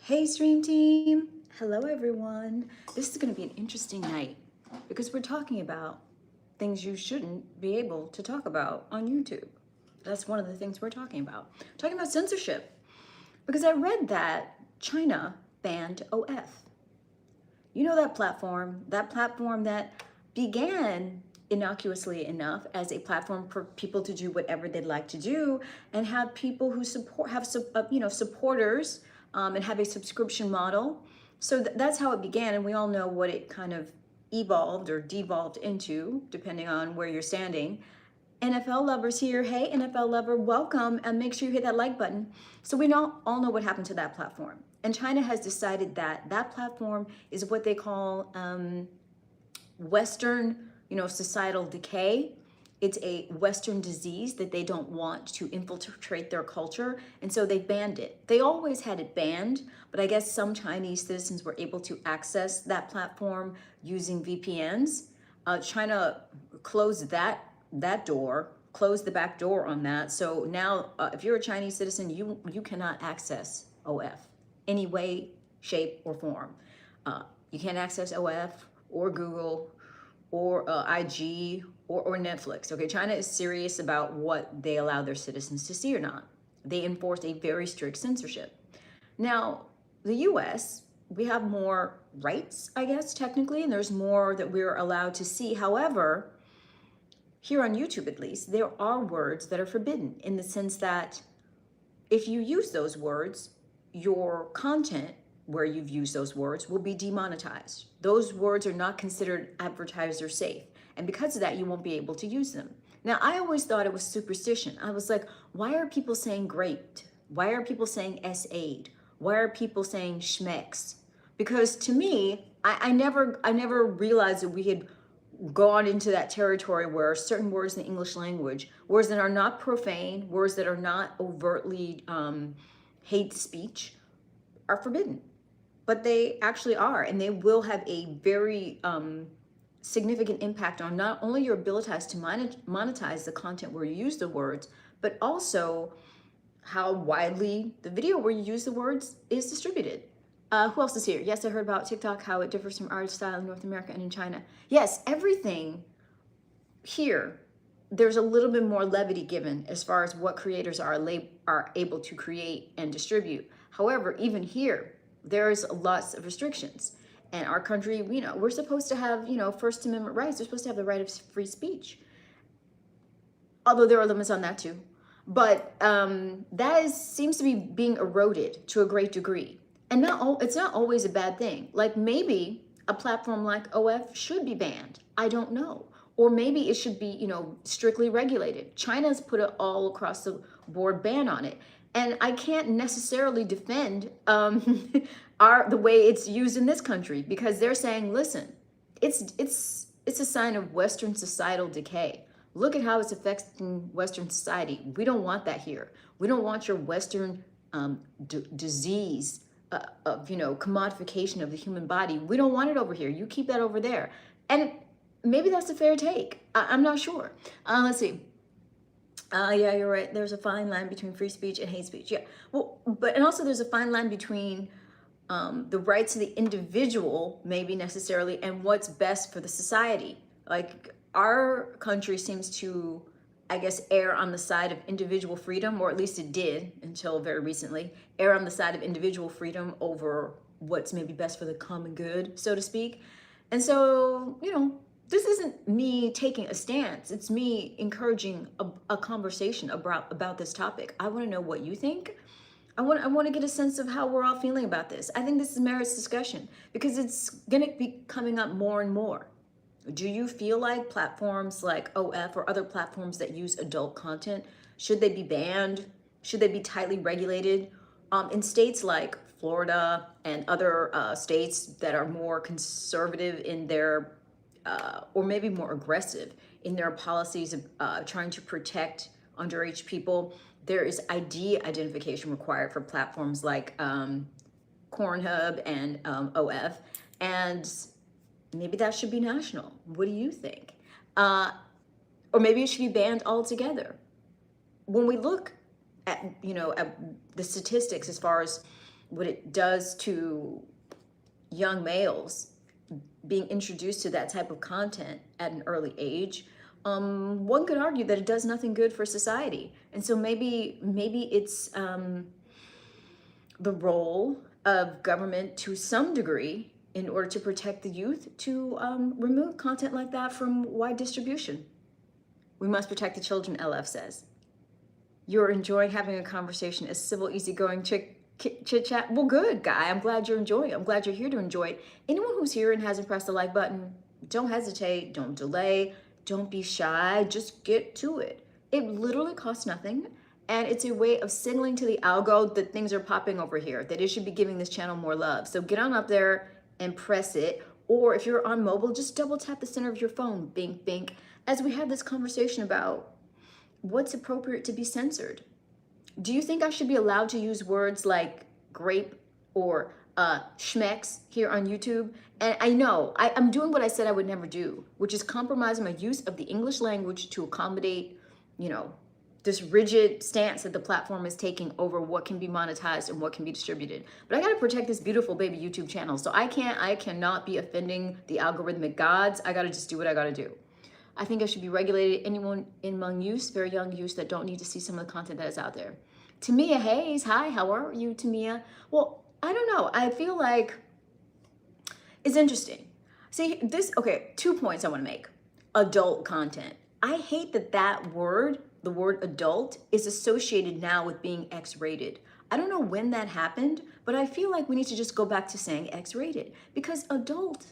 Hey Stream Team! Hello everyone. This is going to be an interesting night because we're talking about things you shouldn't be able to talk about on YouTube. That's one of the things we're talking about. Talking about censorship. Because I read that China banned OF. You know that platform that began innocuously enough as a platform for people to do whatever they'd like to do and have people who supporters and have a subscription model. So that's how it began, and we all know what it kind of evolved or devolved into, depending on where you're standing. NFL lovers here. Hey, NFL lover, welcome, and make sure you hit that like button. So we all know what happened to that platform. And China has decided that that platform is what they call Western, societal decay. It's a Western disease that they don't want to infiltrate their culture, and so they banned it. They always had it banned, but I guess some Chinese citizens were able to access that platform using VPNs. China closed that door, closed the back door on that. So now, if you're a Chinese citizen, you cannot access OF any way, shape, or form. You can't access OF or Google or IG or Netflix. Okay, China is serious about what they allow their citizens to see or not. They enforce a very strict censorship. Now, the US, we have more rights, I guess, technically, and there's more that we're allowed to see. However, here on YouTube at least, there are words that are forbidden in the sense that if you use those words, your content where you've used those words will be demonetized. Those words are not considered advertiser safe. And because of that, you won't be able to use them. Now, I always thought it was superstition. I was like, why are people saying graped? Why are people saying SA'd? Why are people saying schmecks? Because to me, I never realized that we had gone into that territory where certain words in the English language, words that are not profane, words that are not overtly hate speech, are forbidden. But they actually are, and they will have a very significant impact on not only your ability to monetize the content where you use the words, but also how widely the video where you use the words is distributed. Who else is here? Yes, I heard about TikTok, how it differs from art style in North America and in China. Yes, everything here, there's a little bit more levity given as far as what creators are able to create and distribute. However, even here, there's lots of restrictions. And our country, we're supposed to have, First Amendment rights. We're supposed to have the right of free speech. Although there are limits on that too. But seems to be being eroded to a great degree. And it's not always a bad thing. Like maybe a platform like OF should be banned. I don't know. Or maybe it should be, strictly regulated. China's put an all across the board ban on it. And I can't necessarily defend the way it's used in this country, because they're saying, listen, it's a sign of Western societal decay. Look at how it's affecting Western society. We don't want that here. We don't want your Western disease of commodification of the human body. We don't want it over here. You keep that over there. And maybe that's a fair take. I'm not sure. Let's see. Yeah, you're right. There's a fine line between free speech and hate speech. Yeah. Well, and also there's a fine line between the rights of the individual, maybe necessarily, and what's best for the society. Like our country seems to, I guess, err on the side of individual freedom, or at least it did until very recently, err on the side of individual freedom over what's maybe best for the common good, so to speak. And so, this isn't me taking a stance. It's me encouraging a conversation about this topic. I want to know what you think. I want to get a sense of how we're all feeling about this. I think this merits discussion because it's going to be coming up more and more. Do you feel like platforms like OF or other platforms that use adult content, should they be banned? Should they be tightly regulated? In states like Florida and other states that are more conservative in their or maybe more aggressive in their policies of trying to protect underage people, there is ID identification required for platforms like Pornhub and OF, and maybe that should be national. What do you think? Or maybe it should be banned altogether. When we look at, at the statistics as far as what it does to young males being introduced to that type of content at an early age, one could argue that it does nothing good for society. And so maybe it's the role of government to some degree in order to protect the youth to remove content like that from wide distribution. We must protect the children, LF says. You're enjoying having a conversation, a civil, easygoing chit chat. Well, good, guy. I'm glad you're enjoying it. I'm glad you're here to enjoy it. Anyone who's here and hasn't pressed the like button, don't hesitate, don't delay, don't be shy, just get to it. It literally costs nothing. And it's a way of signaling to the algo that things are popping over here, that it should be giving this channel more love. So get on up there and press it. Or if you're on mobile, just double tap the center of your phone, bink, bink, as we have this conversation about what's appropriate to be censored. Do you think I should be allowed to use words like grape or schmex here on YouTube? And I know I'm doing what I said I would never do, which is compromising my use of the English language to accommodate, this rigid stance that the platform is taking over what can be monetized and what can be distributed. But I got to protect this beautiful baby YouTube channel. So I cannot be offending the algorithmic gods. I got to just do what I got to do. I think I should be regulated. Anyone among youth, very young youth, that don't need to see some of the content that is out there. Tamia Hayes, hi, how are you, Tamia? Well, I don't know. I feel like it's interesting. See, 2 points I want to make. Adult content. I hate that word, the word adult, is associated now with being X-rated. I don't know when that happened, but I feel like we need to just go back to saying X-rated, because adult,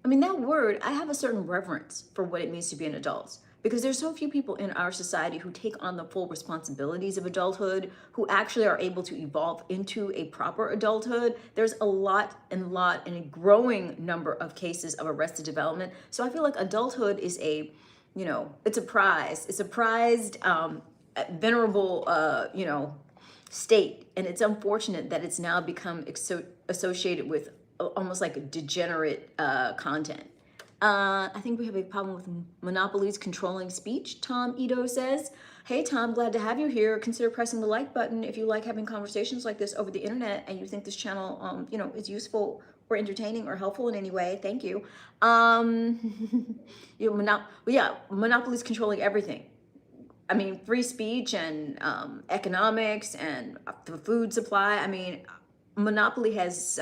that word, I have a certain reverence for what it means to be an adult, because there's so few people in our society who take on the full responsibilities of adulthood, who actually are able to evolve into a proper adulthood. There's a lot and a growing number of cases of arrested development. So I feel like adulthood is it's a prize. It's a prized, venerable, state. And it's unfortunate that it's now become associated with almost like degenerate content. I think we have a problem with monopolies controlling speech, Tom Ito says. Hey, Tom, glad to have you here. Consider pressing the like button if you like having conversations like this over the internet and you think this channel, is useful or entertaining or helpful in any way. Thank you. Monopolies controlling everything. Free speech and economics and the food supply. Monopoly has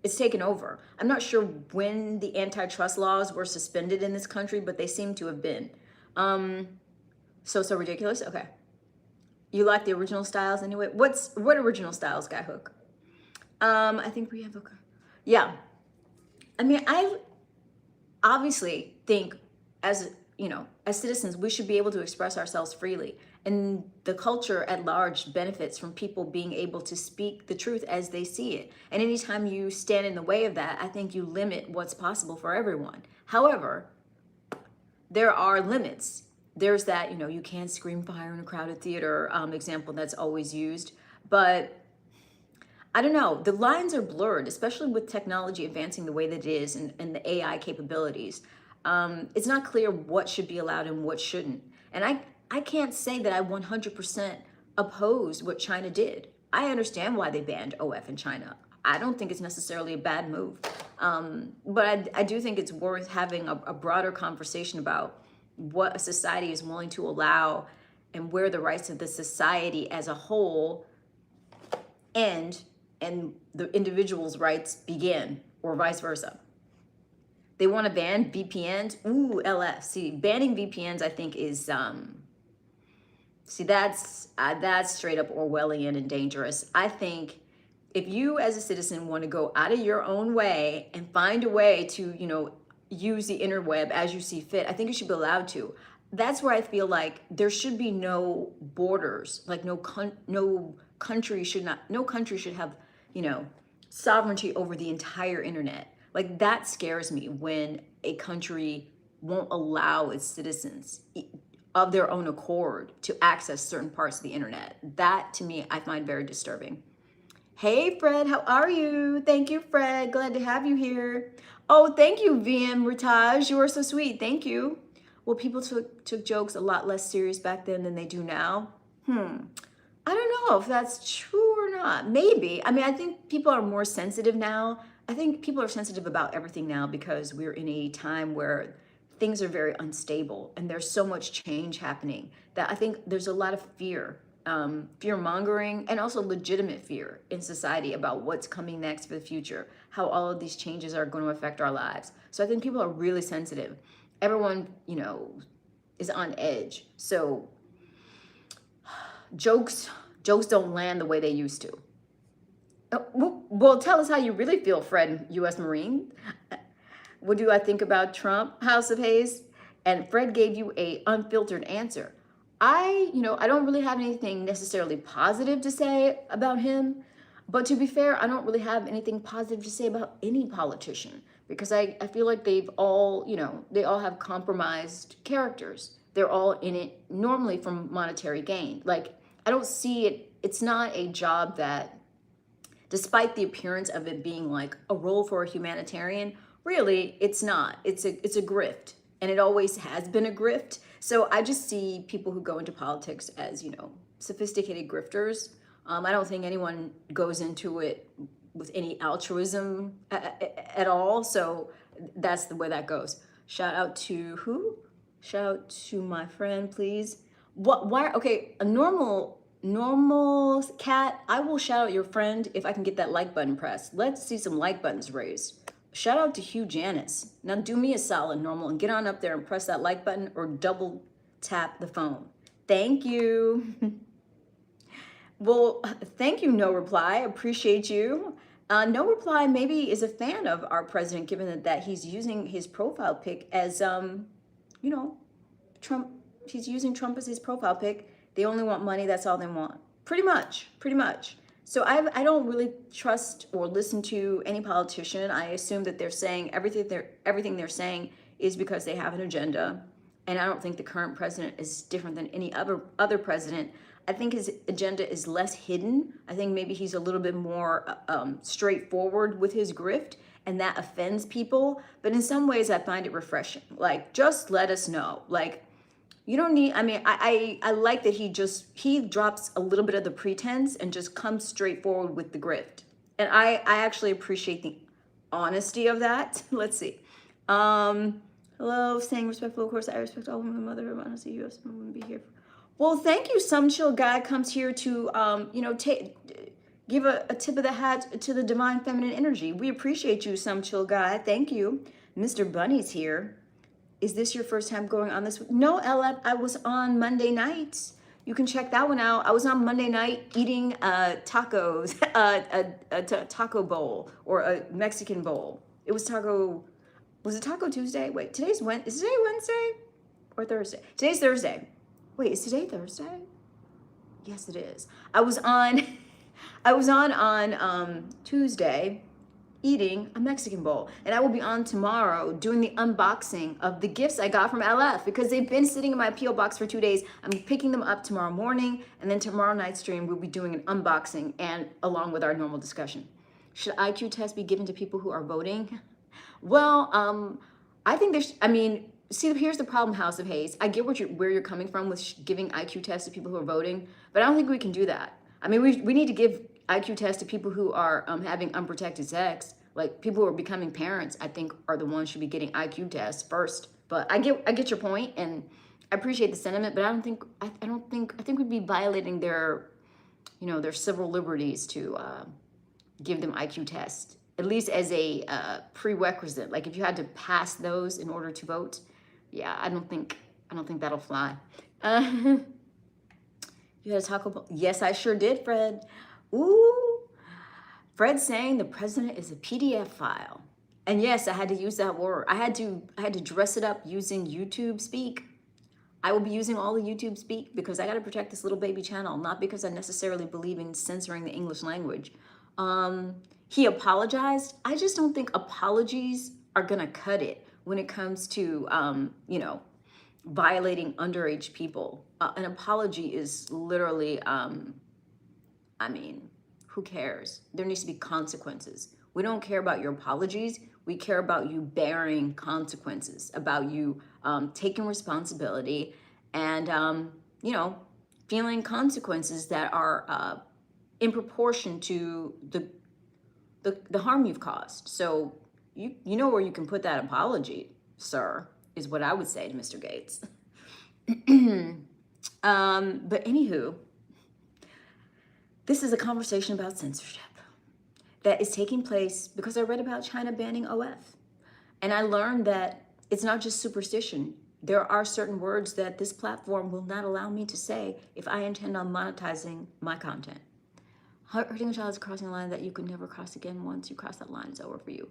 it's taken over. I'm not sure when the antitrust laws were suspended in this country, but they seem to have been. So ridiculous. Okay. You like the original styles anyway? What original styles, Guy Hook? I think we have I obviously think as citizens, we should be able to express ourselves freely. And the culture at large benefits from people being able to speak the truth as they see it. And anytime you stand in the way of that, I think you limit what's possible for everyone. However, there are limits. There's that, you can't scream fire in a crowded theater example that's always used. But I don't know, the lines are blurred, especially with technology advancing the way that it is and the AI capabilities. It's not clear what should be allowed and what shouldn't. And I can't say that I 100% oppose what China did. I understand why they banned OF in China. I don't think it's necessarily a bad move. But I do think it's worth having a broader conversation about what a society is willing to allow and where the rights of the society as a whole end and the individual's rights begin, or vice versa. They want to ban VPNs. Ooh, LF. See, banning VPNs, I think, is that's straight up Orwellian and dangerous. I think if you as a citizen want to go out of your own way and find a way to, use the interweb as you see fit, I think you should be allowed to. That's where I feel like there should be no borders. Like no country should have, sovereignty over the entire internet. Like that scares me when a country won't allow its citizens of their own accord to access certain parts of the internet. That to me, I find very disturbing. Hey Fred, how are you? Thank you, Fred. Glad to have you here. Oh, thank you, VM Ritaj. You are so sweet. Thank you. Well, people took jokes a lot less serious back then than they do now. I don't know if that's true or not. Yeah, maybe. I mean, I think people are more sensitive now. I think people are sensitive about everything now because we're in a time where things are very unstable and there's so much change happening that I think there's a lot of fear, fear mongering, and also legitimate fear in society about what's coming next for the future, how all of these changes are going to affect our lives. So I think people are really sensitive. Everyone, is on edge. So jokes don't land the way they used to. Well, tell us how you really feel, Fred, U.S. Marine. What do I think about Trump, House of Hayes? And Fred gave you a unfiltered answer. I don't really have anything necessarily positive to say about him. But to be fair, I don't really have anything positive to say about any politician because I feel like they've all, they all have compromised characters. They're all in it normally from monetary gain. Like, I don't see it. It's not a job that, despite the appearance of it being like a role for a humanitarian, really, it's not. It's a grift, and it always has been a grift. So I just see people who go into politics as, sophisticated grifters. I don't think anyone goes into it with any altruism at all. So that's the way that goes. Shout out to who? Shout out to my friend, please. What? Why? Okay, a normal cat. I will shout out your friend if I can get that like button pressed. Let's see some like buttons raised. Shout out to Hugh Janice. Now do me a solid, normal, and get on up there and press that like button or double tap the phone. Thank you. Well, thank you, No Reply. Appreciate you. No Reply maybe is a fan of our president, given that he's using his profile pic as, Trump. He's using Trump as his profile pic. They only want money. That's all they want. Pretty much. So I don't really trust or listen to any politician. I assume that they're saying everything they're saying is because they have an agenda. And I don't think the current president is different than any other president. I think his agenda is less hidden. I think maybe he's a little bit more straightforward with his grift, and that offends people. But in some ways, I find it refreshing. Like, just let us know. Like, you don't need, I like that he drops a little bit of the pretense and just comes straight forward with the grift. And I actually appreciate the honesty of that. Let's see. Hello, saying respectful, of course, I respect all women, mother, I want to see you, I wouldn't be here. Well, thank you. Some chill guy comes here to, give a tip of the hat to the divine feminine energy. We appreciate you, some chill guy. Thank you. Mr. Bunny's here. Is this your first time going on this? No, Ella, I was on Monday nights. You can check that one out. I was on Monday night eating tacos, a taco bowl or a Mexican bowl. It was was it Taco Tuesday? Wait, is today Wednesday or Thursday? Today's Thursday. Wait, is today Thursday? Yes, it is. I was on Tuesday eating a Mexican bowl. And I will be on tomorrow doing the unboxing of the gifts I got from LF because they've been sitting in my P.O. box for 2 days. I'm picking them up tomorrow morning, and then tomorrow night's stream we'll be doing an unboxing and along with our normal discussion. Should IQ tests be given to people who are voting? Well, I think see, here's the problem, House of Hayes. I get where you're coming from with giving IQ tests to people who are voting, but I don't think we can do that. I mean, we need to give IQ tests to people who are having unprotected sex. Like, people who are becoming parents, I think, are the ones who should be getting IQ tests first. But I get your point, and I appreciate the sentiment. But I think we'd be violating their civil liberties to give them IQ tests, at least as a prerequisite. Like, if you had to pass those in order to vote, yeah, I don't think that'll fly. You had a taco bowl? Yes, I sure did, Fred. Ooh, Fred saying the president is a PDF file. And yes, I had to use that word. I had to dress it up using YouTube speak. I will be using all the YouTube speak because I got to protect this little baby channel, not because I necessarily believe in censoring the English language. He apologized. I just don't think apologies are gonna cut it when it comes to violating underage people. An apology is literally, who cares? There needs to be consequences. We don't care about your apologies. We care about you bearing consequences, about you taking responsibility and, feeling consequences that are in proportion to the harm you've caused. So you know where you can put that apology, sir, is what I would say to Mr. Gates. But anywho, this is a conversation about censorship that is taking place because I read about China banning OF. And I learned that it's not just superstition. There are certain words that this platform will not allow me to say if I intend on monetizing my content. Hurting a child is crossing a line that you could never cross again. Once you cross that line, it's over for you.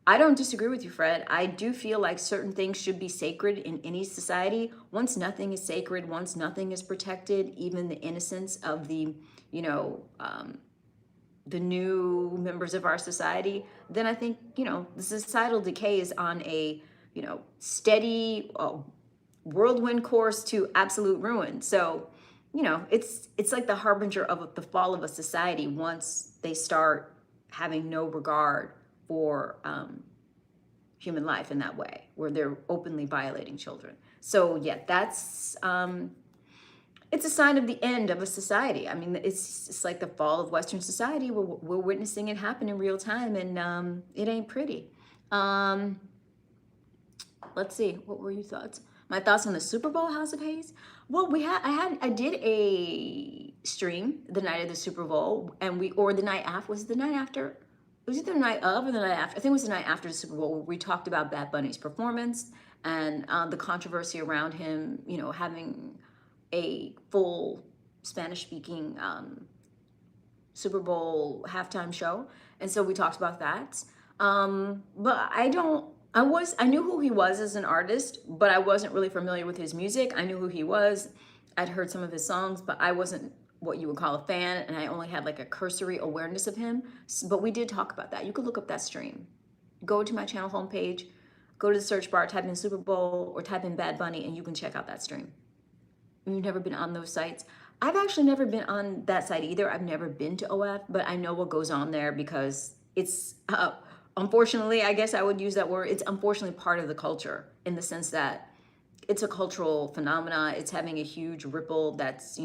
I don't disagree with you, Fred. I do feel like certain things should be sacred in any society. Once nothing is sacred, once nothing is protected, even the innocence of the, the new members of our society, then I think, the societal decay is on a, steady whirlwind course to absolute ruin. So, it's like the harbinger of the fall of a society once they start having no regard for human life in that way, where they're openly violating children. So yeah, that's it's a sign of the end of a society. I mean, it's like the fall of Western society. We're witnessing it happen in real time, and it ain't pretty. Let's see, what were your thoughts? My thoughts on the Super Bowl, House of Hayes? Well, I did a stream the night of the Super Bowl, and the night after, was it the night after? Was it the night of or the night after? I think it was the night after the Super Bowl, where we talked about Bad Bunny's performance and the controversy around him, having a full Spanish-speaking Super Bowl halftime show. And so we talked about that. But I knew who he was as an artist, but I wasn't really familiar with his music. I knew who he was. I'd heard some of his songs, but I wasn't what you would call a fan, and I only had like a cursory awareness of him. But we did talk about that. You could look up that stream. Go to my channel homepage, go to the search bar, type in Super Bowl or type in Bad Bunny, and you can check out that stream. If you've never been on those sites, I've actually never been on that site either. I've never been to OF, but I know what goes on there because it's, unfortunately, I guess I would use that word, it's unfortunately part of the culture in the sense that it's a cultural phenomena. It's having a huge ripple that's,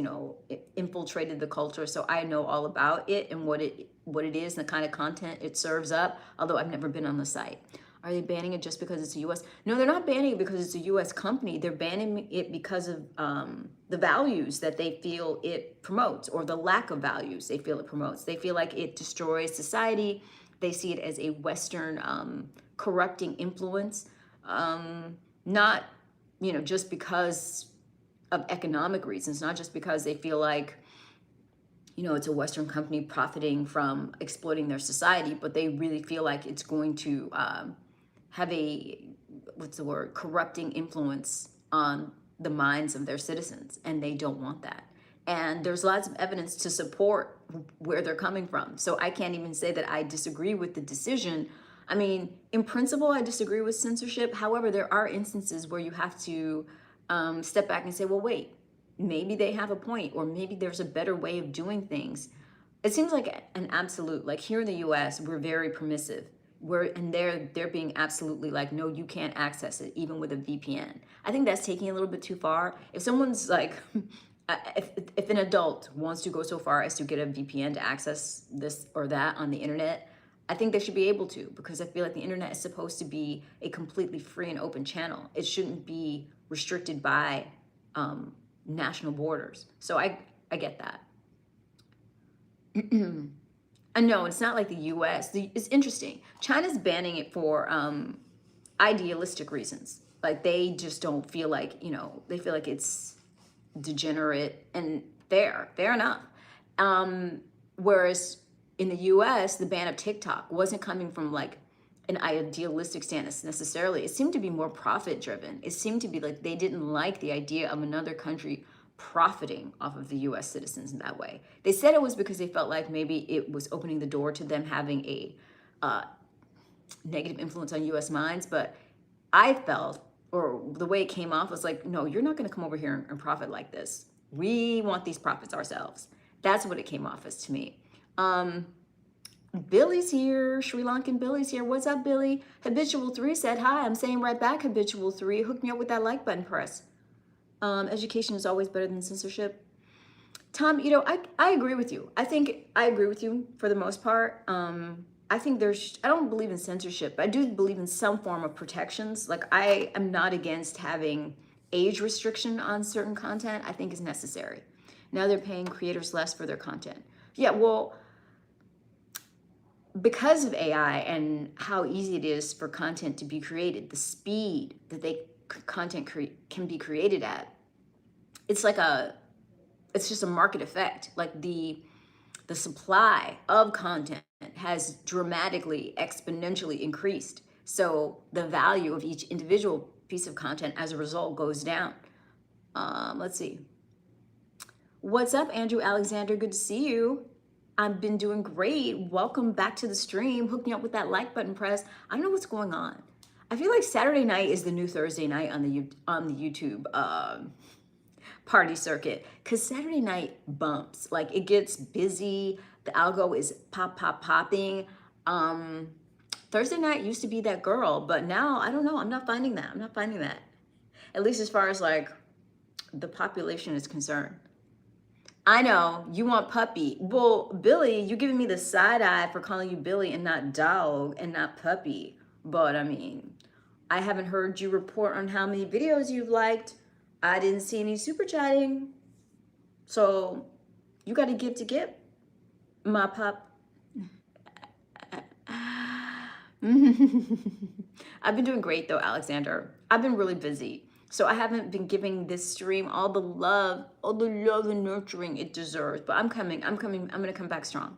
infiltrated the culture. So I know all about it and what it is and the kind of content it serves up, although I've never been on the site. Are they banning it just because it's a U.S.? No, they're not banning it because it's a U.S. company. They're banning it because of the values that they feel it promotes, or the lack of values they feel it promotes. They feel like it destroys society. They see it as a Western corrupting influence, not just because of economic reasons, not just because they feel like, it's a Western company profiting from exploiting their society, but they really feel like it's going to have a, corrupting influence on the minds of their citizens, and they don't want that. And there's lots of evidence to support where they're coming from. So I can't even say that I disagree with the decision. I mean, in principle, I disagree with censorship. However, there are instances where you have to step back and say, well, wait, maybe they have a point, or maybe there's a better way of doing things. It seems like an absolute, like here in the US, we're very permissive. They're being absolutely like, no, you can't access it, even with a VPN. I think that's taking a little bit too far. If someone's like, if an adult wants to go so far as to get a VPN to access this or that on the internet, I think they should be able to, because I feel like the internet is supposed to be a completely free and open channel. It shouldn't be restricted by national borders. So I get that. And no, it's not like the US. It's interesting. China's banning it for idealistic reasons. Like they just don't feel like, they feel like it's degenerate, and fair enough. Whereas in the US, the ban of TikTok wasn't coming from like an idealistic stance necessarily. It seemed to be more profit driven. It seemed to be like they didn't like the idea of another country profiting off of the US citizens in that way. They said it was because they felt like maybe it was opening the door to them having a negative influence on US minds, but I felt, or the way it came off was like, no, you're not gonna come over here and profit like this. We want these profits ourselves. That's what it came off as to me. Billy's here, Sri Lankan Billy's here. What's up, Billy? Habitual3 said, hi, I'm saying right back, Habitual3. Hook me up with that like button press. Education is always better than censorship. Tom, you know, I agree with you. I think I agree with you for the most part. I think I don't believe in censorship, but I do believe in some form of protections. Like I am not against having age restriction on certain content. I think is necessary. Now they're paying creators less for their content. Yeah, well, because of AI and how easy it is for content to be created, the speed that can be created at, it's like it's just a market effect. Like the supply of content has dramatically, exponentially increased. So the value of each individual piece of content as a result goes down. Let's see. What's up, Andrew Alexander? Good to see you. I've been doing great. Welcome back to the stream. Hook me up with that like button press. I don't know what's going on. I feel like Saturday night is the new Thursday night on the YouTube party circuit, because Saturday night bumps. Like it gets busy. The algo is popping. Thursday night used to be that girl, but now I don't know. I'm not finding that. At least as far as like the population is concerned. I know, you want puppy. Well, Billy, you're giving me the side eye for calling you Billy and not dog and not puppy. But I mean, I haven't heard you report on how many videos you've liked. I didn't see any super chatting. So you got to give to get, my pup. I've been doing great though, Alexander. I've been really busy. So I haven't been giving this stream all the love and nurturing it deserves. But I'm coming. I'm going to come back strong.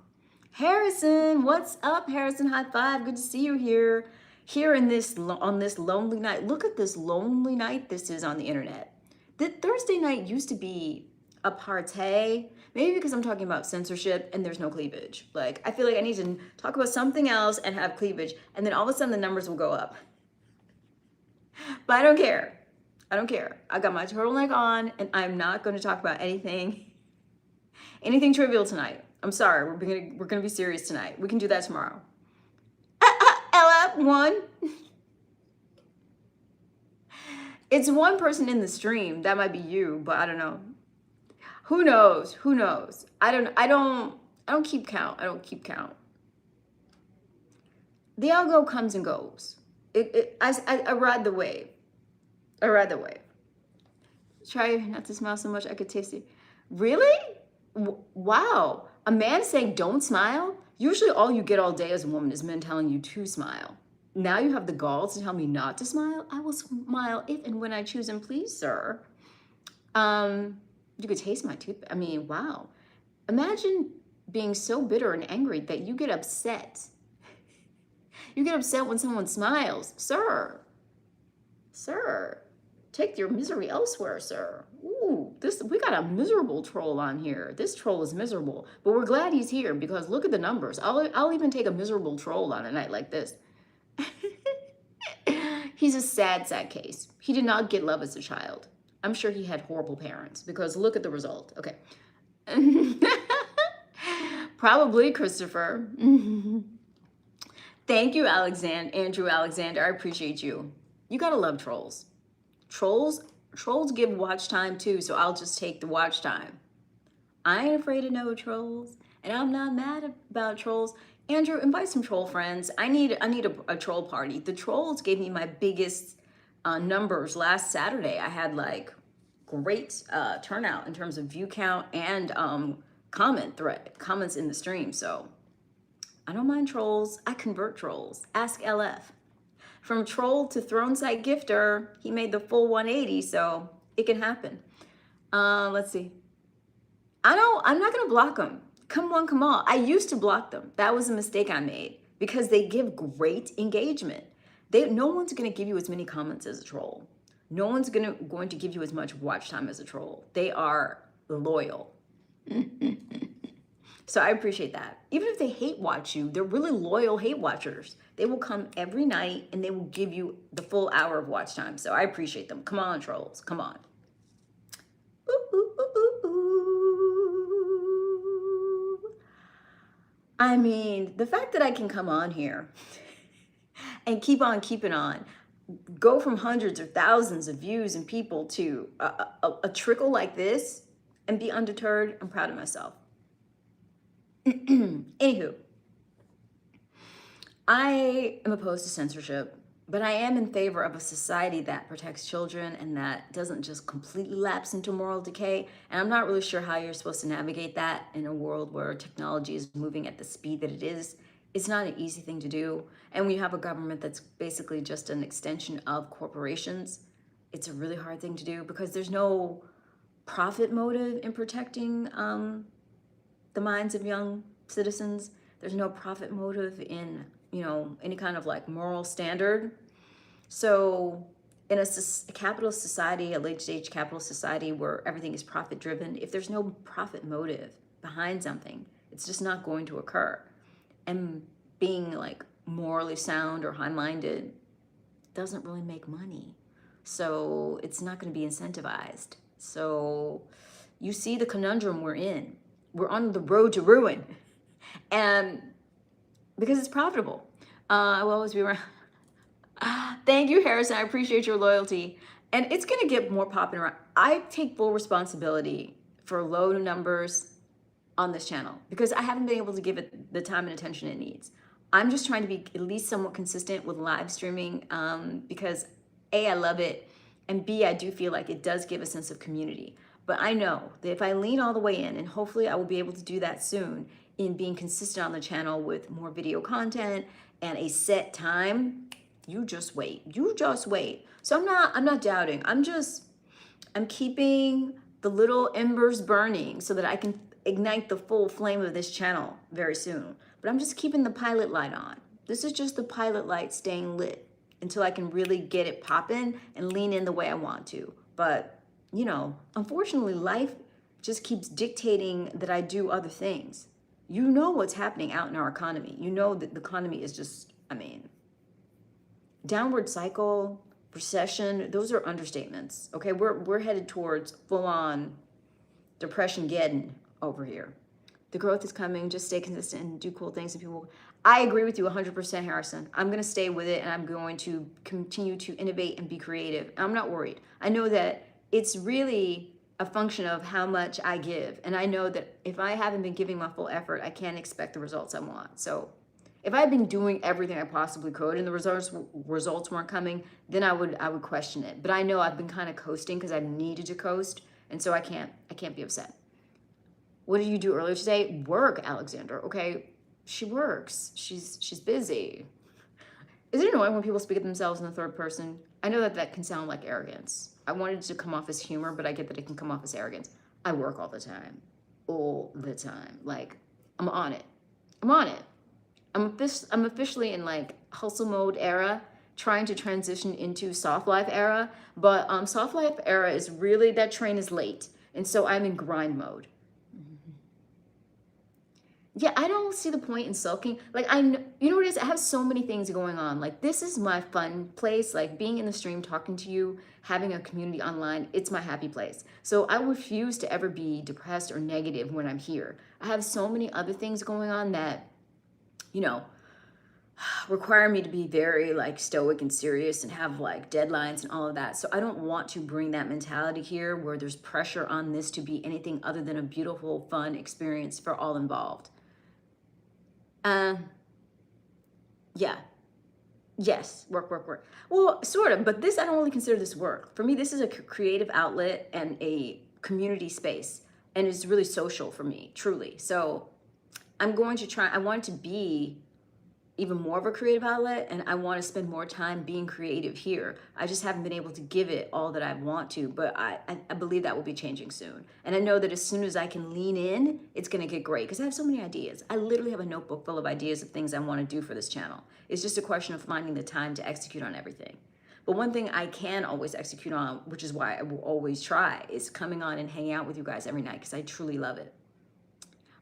Harrison, what's up, Harrison? High five. Good to see you here. Here on this lonely night. Look at this lonely night this is on the internet. The Thursday night used to be a party. Maybe because I'm talking about censorship and there's no cleavage. Like, I feel like I need to talk about something else and have cleavage. And then all of a sudden the numbers will go up. But I don't care. I got my turtleneck on and I'm not going to talk about anything trivial tonight. I'm sorry. We're going to be serious tonight. We can do that tomorrow. LF1. It's one person in the stream. That might be you, but I don't know. Who knows? I don't keep count. The algo comes and goes. I ride the wave. Try not to smile so much I could taste it. Really? Wow. A man saying don't smile? Usually all you get all day as a woman is men telling you to smile. Now you have the gall to tell me not to smile? I will smile if and when I choose and please, sir. You could taste my tooth. I mean, wow. Imagine being so bitter and angry that you get upset. You get upset when someone smiles. Sir, take your misery elsewhere, sir. Ooh, we got a miserable troll on here. This troll is miserable, but we're glad he's here because look at the numbers. I'll even take a miserable troll on a night like this. He's a sad case. He did not get love as a child. I'm sure he had horrible parents because look at the result. Okay. Probably Christopher. Thank you, Andrew Alexander. I appreciate you. You gotta love trolls. Trolls give watch time too, so I'll just take the watch time. I ain't afraid of no trolls, and I'm not mad about trolls. Andrew, invite some troll friends. I need a troll party. The trolls gave me my biggest numbers last Saturday. I had like great turnout in terms of view count and comments in the stream. So I don't mind trolls. I convert trolls. Ask LF. From troll to throne site gifter, he made the full 180, so it can happen. Let's see. I'm not gonna block them. Come on. I used to block them. That was a mistake I made because they give great engagement. No one's gonna give you as many comments as a troll. No one's going to give you as much watch time as a troll. They are loyal. So I appreciate that. Even if they hate watch you, they're really loyal hate watchers. They will come every night and they will give you the full hour of watch time. So I appreciate them. Come on, trolls. Come on. I mean, the fact that I can come on here and keep on keeping on, go from hundreds or thousands of views and people to a trickle like this, and be undeterred, I'm proud of myself. Anywho, I am opposed to censorship, but I am in favor of a society that protects children and that doesn't just completely lapse into moral decay. And I'm not really sure how you're supposed to navigate that in a world where technology is moving at the speed that it is. It's not an easy thing to do. And when you have a government that's basically just an extension of corporations, it's a really hard thing to do because there's no profit motive in protecting the minds of young citizens. There's no profit motive in, any kind of like moral standard. So in a capitalist society, a late stage capitalist society where everything is profit driven, if there's no profit motive behind something, it's just not going to occur. And being like morally sound or high-minded doesn't really make money. So it's not going to be incentivized. So you see the conundrum we're in. We're on the road to ruin. And because it's profitable. I will always be around. Thank you, Harrison. I appreciate your loyalty. And it's going to get more popular. I take full responsibility for low numbers on this channel because I haven't been able to give it the time and attention it needs. I'm just trying to be at least somewhat consistent with live streaming because A, I love it, and B, I do feel like it does give a sense of community. But I know that if I lean all the way in, and hopefully I will be able to do that soon, in being consistent on the channel with more video content and a set time, you just wait. So I'm not doubting. I'm keeping the little embers burning so that I can ignite the full flame of this channel very soon. But I'm just keeping the pilot light on. This is just the pilot light staying lit until I can really get it popping and lean in the way I want to. But, unfortunately, life just keeps dictating that I do other things. You know what's happening out in our economy. You know that the economy is just, downward cycle, recession, those are understatements. Okay, we're headed towards full-on depression-geddon over here. The growth is coming. Just stay consistent and do cool things. And people, I agree with you 100%, Harrison. I'm going to stay with it and I'm going to continue to innovate and be creative. I'm not worried. I know that it's really a function of how much I give. And I know that if I haven't been giving my full effort, I can't expect the results I want. So if I had been doing everything I possibly could and the results weren't coming, then I would question it. But I know I've been kind of coasting because I've needed to coast. And so I can't be upset. What did you do earlier today? Work, Alexander. Okay, she works. She's busy. Is it annoying when people speak of themselves in the third person? I know that can sound like arrogance. I wanted it to come off as humor, but I get that it can come off as arrogance. I work all the time. All the time. Like, I'm on it. I'm officially in like hustle mode era, trying to transition into soft life era. But soft life era is really, that train is late. And so I'm in grind mode. Yeah, I don't see the point in sulking. Like, you know what it is? I have so many things going on. Like, this is my fun place. Like, being in the stream, talking to you, having a community online, it's my happy place. So I refuse to ever be depressed or negative when I'm here. I have so many other things going on that, require me to be very like stoic and serious and have like deadlines and all of that. So I don't want to bring that mentality here where there's pressure on this to be anything other than a beautiful, fun experience for all involved. Yeah. Yes, work. Well, sort of, but this, I don't really consider this work. For me, this is a creative outlet and a community space, and it's really social for me, truly. So I'm going to try, I want it to be even more of a creative outlet, and I want to spend more time being creative here. I just haven't been able to give it all that I want to, but I believe that will be changing soon. And I know that as soon as I can lean in, it's going to get great because I have so many ideas. I literally have a notebook full of ideas of things I want to do for this channel. It's just a question of finding the time to execute on everything. But one thing I can always execute on, which is why I will always try, is coming on and hanging out with you guys every night because I truly love it.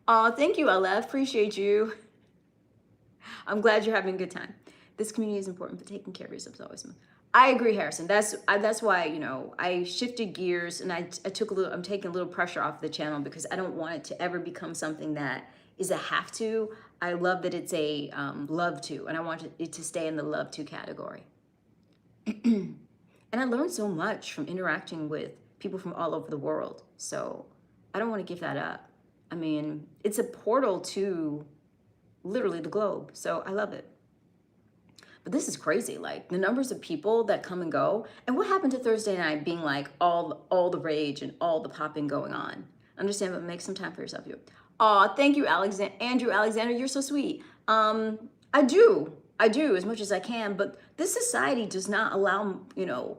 Oh, thank you, Aleph. Appreciate you. I'm glad you're having a good time. This community is important, but taking care of yourself is always. I agree, Harrison. That's why, I shifted gears and I'm taking a little pressure off the channel because I don't want it to ever become something that is a have to. I love that it's a love to, and I want it to stay in the love to category. And I learned so much from interacting with people from all over the world. So I don't want to give that up. I mean, it's a portal to literally the globe. So I love it. But this is crazy. Like the numbers of people that come and go. And what happened to Thursday night being like all the rage and all the popping going on? Understand, but make some time for yourself here. Aw, thank you, Andrew Alexander. You're so sweet. I do as much as I can, but this society does not allow, you know,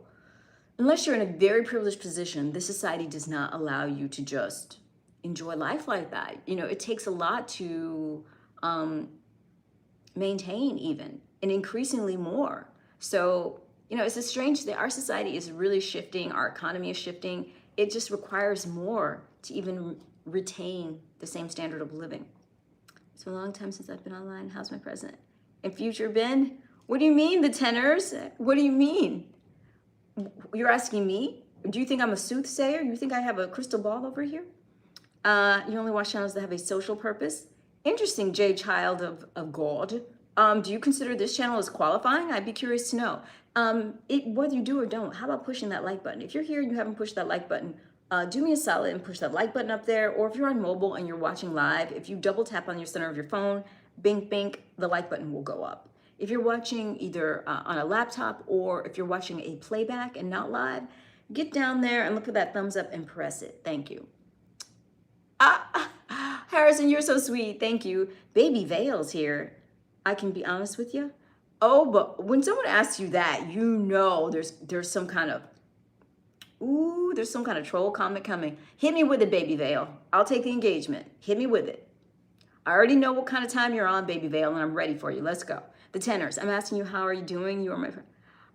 unless you're in a very privileged position, this society does not allow you to just enjoy life like that. You know, it takes a lot to maintain even, and increasingly more. So, you know, it's a strange thing. Our society is really shifting. Our economy is shifting. It just requires more to even retain the same standard of living. It's been a long time since I've been online. How's my present and future been? What do you mean, the tenors? What do you mean? You're asking me? Do you think I'm a soothsayer? You think I have a crystal ball over here? You only watch channels that have a social purpose? Interesting, J Child of God. Do you consider this channel as qualifying? I'd be curious to know. Whether you do or don't, how about pushing that like button? If you're here and you haven't pushed that like button, do me a solid and push that like button up there. Or if you're on mobile and you're watching live, if you double tap on your center of your phone, bink, bink, the like button will go up. If you're watching either on a laptop or if you're watching a playback and not live, get down there and look for that thumbs up and press it. Thank you. Harrison, you're so sweet. Thank you. Baby Veil's here. I can be honest with you. Oh, but when someone asks you that, you know there's some kind of, there's some kind of troll comment coming. Hit me with it, Baby Veil. I'll take the engagement. Hit me with it. I already know what kind of time you're on, Baby Veil, and I'm ready for you. Let's go. The tenors. I'm asking you, how are you doing? You are my friend.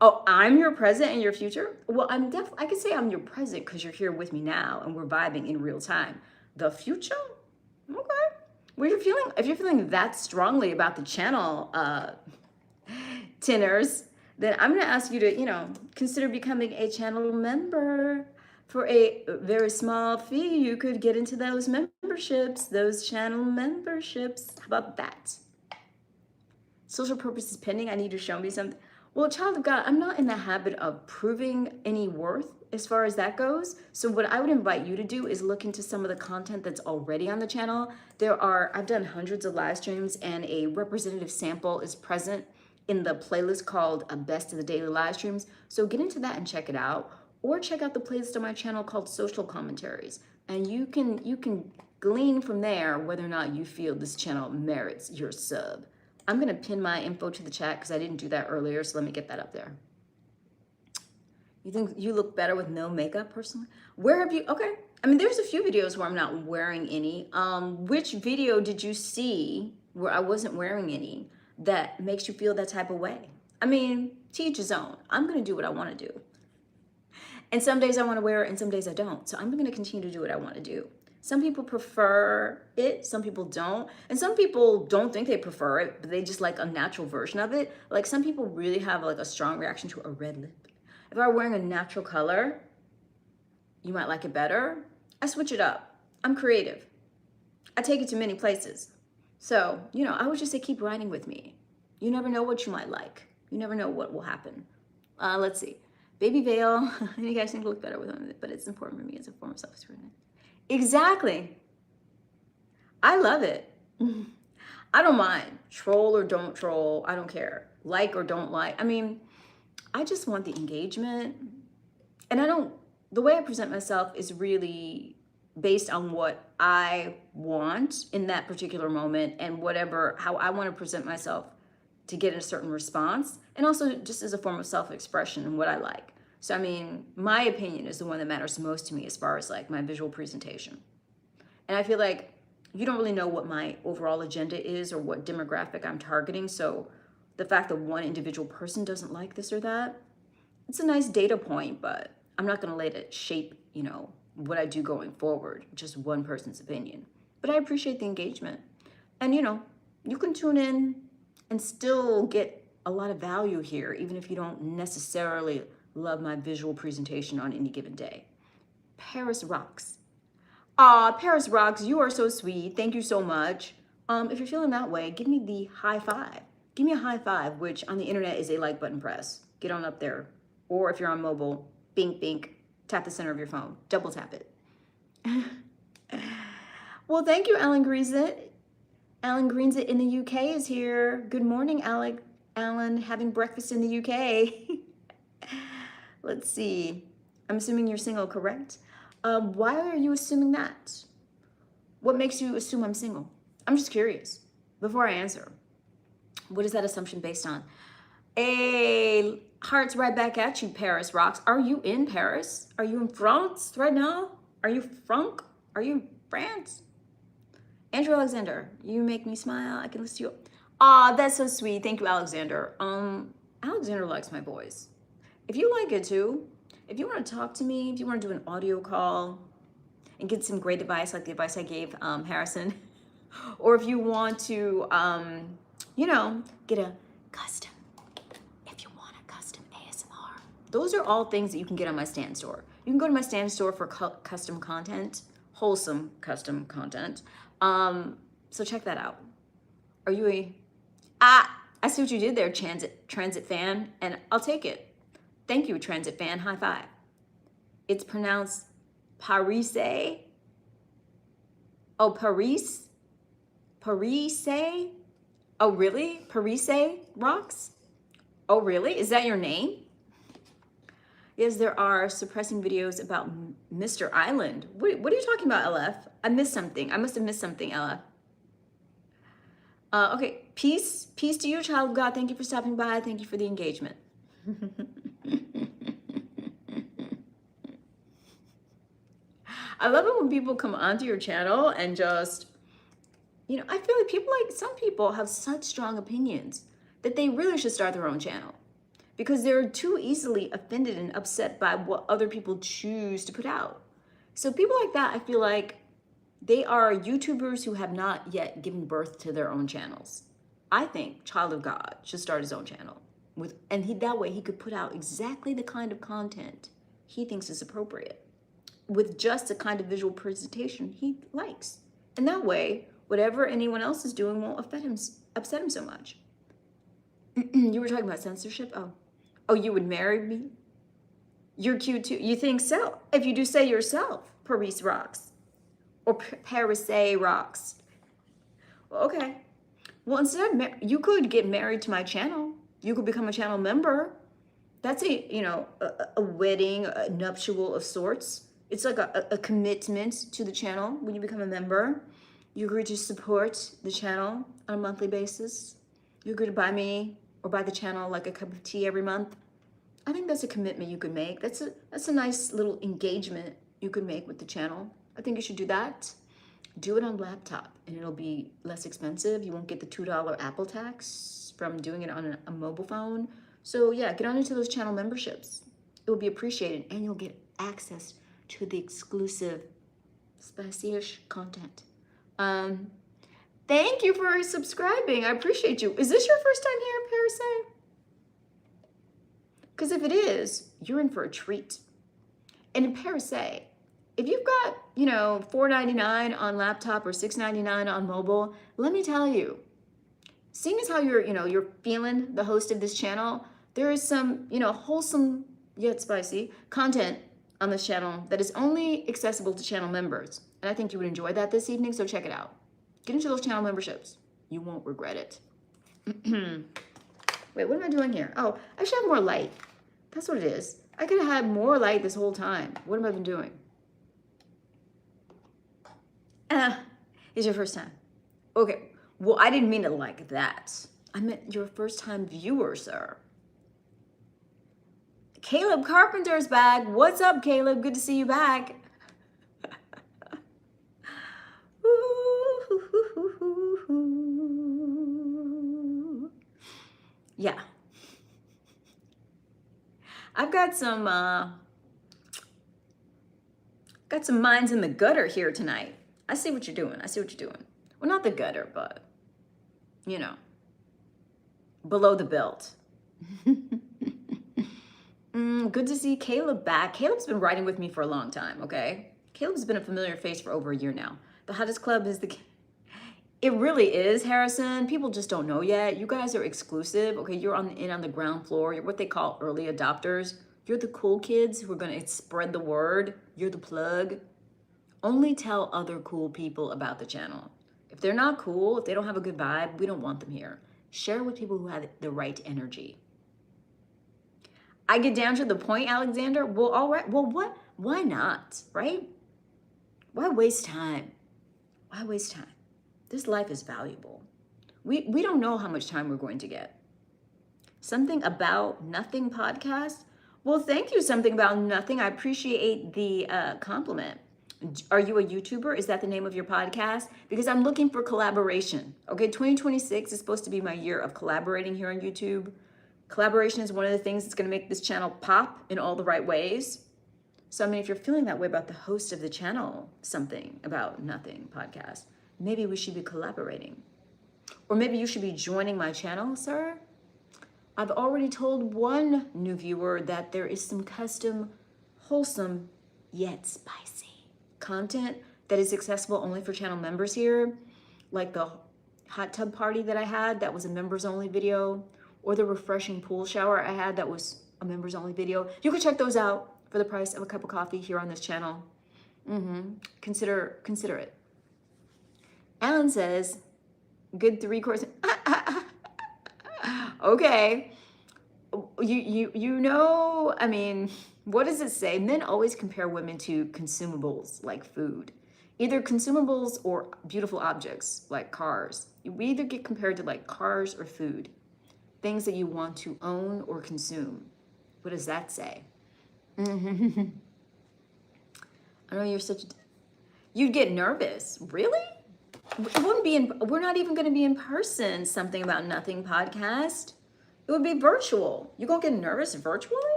Oh, I'm your present and your future? Well, I could say I'm your present because you're here with me now and we're vibing in real time. The future? Okay. Well, if you're feeling that strongly about the channel, tenors, then I'm going to ask you to, you know, consider becoming a channel member. For a very small fee, you could get into those memberships, those channel memberships. How about that? Social purpose is pending. I need you to show me something. Well, child of God, I'm not in the habit of proving any worth as far as that goes. So what I would invite you to do is look into some of the content that's already on the channel. I've done hundreds of live streams and a representative sample is present in the playlist called Best of the Daily Live Streams. So get into that and check it out. Or check out the playlist on my channel called Social Commentaries. And you can glean from there whether or not you feel this channel merits your sub. I'm gonna pin my info to the chat because I didn't do that earlier, so let me get that up there. You think you look better with no makeup personally? Where have you, okay. I mean, there's a few videos where I'm not wearing any. Which video did you see where I wasn't wearing any that makes you feel that type of way? I mean, to each his own. I'm gonna do what I wanna do. And some days I want to wear it and some days I don't. So I'm going to continue to do what I want to do. Some people prefer it, some people don't. And some people don't think they prefer it, but they just like a natural version of it. Like some people really have like a strong reaction to a red lip. If I were wearing a natural color, you might like it better. I switch it up. I'm creative. I take it to many places. So, you know, I would just say keep riding with me. You never know what you might like. You never know what will happen. Let's see. Baby Veil, you guys think to look better with it, but it's important for me as a form of self-expression. Exactly. I love it. I don't mind. Troll or don't troll, I don't care. Like or don't like. I mean, I just want the engagement. And the way I present myself is really based on what I want in that particular moment and how I want to present myself to get a certain response, and also just as a form of self-expression and what I like. So, I mean, my opinion is the one that matters most to me as far as like my visual presentation. And I feel like you don't really know what my overall agenda is or what demographic I'm targeting. So the fact that one individual person doesn't like this or that, it's a nice data point, but I'm not gonna let it shape, you know, what I do going forward, just one person's opinion. But I appreciate the engagement. And you know, you can tune in and still get a lot of value here, even if you don't necessarily love my visual presentation on any given day. Paris rocks. Paris rocks, you are so sweet. Thank you so much. If you're feeling that way, give me the high five. Give me a high five, which on the internet is a like button press. Get on up there. Or if you're on mobile, bink, bink, tap the center of your phone. Double tap it. Well, thank you, Alan Greensit. Alan Greensit in the UK is here. Good morning, Alec. Alan, having breakfast in the UK. Let's see. I'm assuming you're single, correct? Why are you assuming that? What makes you assume I'm single? I'm just curious. Before I answer, what is that assumption based on? Hey, hearts right back at you, Paris rocks. Are you in Paris? Are you in France right now? Are you Frank? Are you in France? Andrew Alexander, you make me smile. I can listen to you. Aw, that's so sweet. Thank you, Alexander. Alexander likes my voice. If you like it too, if you want to talk to me, if you want to do an audio call and get some great advice like the advice I gave Harrison, or if you want to, you know, get a custom, if you want a custom ASMR, those are all things that you can get on my Stan store. You can go to my Stan store for custom content, wholesome custom content. So check that out. Are you I see what you did there, transit fan, and I'll take it. Thank you, transit fan. High five. It's pronounced Parise. Oh, Paris? Parise? Oh, really? Parise rocks? Oh, really? Is that your name? Yes, there are suppressing videos about Mr. Island. What are you talking about, LF? I missed something. I must have missed something, LF. Okay, peace to you, child of God. Thank you for stopping by. Thank you for the engagement. I love it when people come onto your channel and just, you know, I feel like some people have such strong opinions that they really should start their own channel because they're too easily offended and upset by what other people choose to put out. So people like that, I feel like they are YouTubers who have not yet given birth to their own channels. I think Child of God should start his own channel that way he could put out exactly the kind of content he thinks is appropriate with just the kind of visual presentation he likes. And that way, whatever anyone else is doing won't upset him so much. You were talking about censorship? Oh, you would marry me? You're cute too. You think so? If you do say yourself, Paris rocks. Or Paris rocks. Well, okay. Well, instead, you could get married to my channel. You could become a channel member. That's a wedding, a nuptial of sorts. It's like a commitment to the channel when you become a member. You agree to support the channel on a monthly basis. You agree to buy me or buy the channel like a cup of tea every month. I think that's a commitment you could make. That's a nice little engagement you could make with the channel. I think you should do that. Do it on laptop and it'll be less expensive. You won't get the $2 Apple tax from doing it on a mobile phone. So yeah, get on into those channel memberships. It will be appreciated and you'll get access to the exclusive spicy-ish content. Thank you for subscribing. I appreciate you. Is this your first time here in Paris? Because if it is, you're in for a treat. And in Paris, if you've got, $4.99 on laptop or $6.99 on mobile, let me tell you, seeing as how you're feeling the host of this channel, there is some, wholesome yet spicy content on this channel that is only accessible to channel members. And I think you would enjoy that this evening, so check it out. Get into those channel memberships. You won't regret it. Wait, what am I doing here? Oh, I should have more light. That's what it is. I could have had more light this whole time. What have I been doing? It's your first time. Okay, well, I didn't mean it like that. I meant your first time viewer, sir. Caleb Carpenter's back. What's up, Caleb? Good to see you back. Yeah. I've got some minds in the gutter here tonight. I see what you're doing. Well, not the gutter, but, below the belt. Good to see Caleb back. Caleb's been riding with me for a long time, okay? Caleb's been a familiar face for over a year now. The hottest club is it really is, Harrison. People just don't know yet. You guys are exclusive, okay? You're on the ground floor. You're what they call early adopters. You're the cool kids who are gonna spread the word. You're the plug. Only tell other cool people about the channel. If they're not cool, if they don't have a good vibe, we don't want them here. Share with people who have the right energy. I get down to the point, Alexander. Well, all right. Well, what? Why not, right? Why waste time? Why waste time? This life is valuable. We don't know how much time we're going to get. Something About Nothing podcast. Well, thank you, Something About Nothing. I appreciate the compliment. Are you a YouTuber? Is that the name of your podcast? Because I'm looking for collaboration. Okay, 2026 is supposed to be my year of collaborating here on YouTube. Collaboration is one of the things that's going to make this channel pop in all the right ways. So, I mean, if you're feeling that way about the host of the channel, Something About Nothing podcast, maybe we should be collaborating. Or maybe you should be joining my channel, sir. I've already told one new viewer that there is some custom, wholesome, yet spicy content that is accessible only for channel members here, like the hot tub party that I had that was a members only video, or the refreshing pool shower I had that was a members only video. You can check those out for the price of a cup of coffee here on this channel. Consider it. Alan says, good 3-course. Okay. You know, I mean, what does it say? Men always compare women to consumables like food. Either consumables or beautiful objects like cars. We either get compared to like cars or food. Things that you want to own or consume. What does that say? I know you're such a... You'd get nervous. Really? It wouldn't be we're not even going to be in person. Something About Nothing podcast. It would be virtual. You gonna get nervous virtually?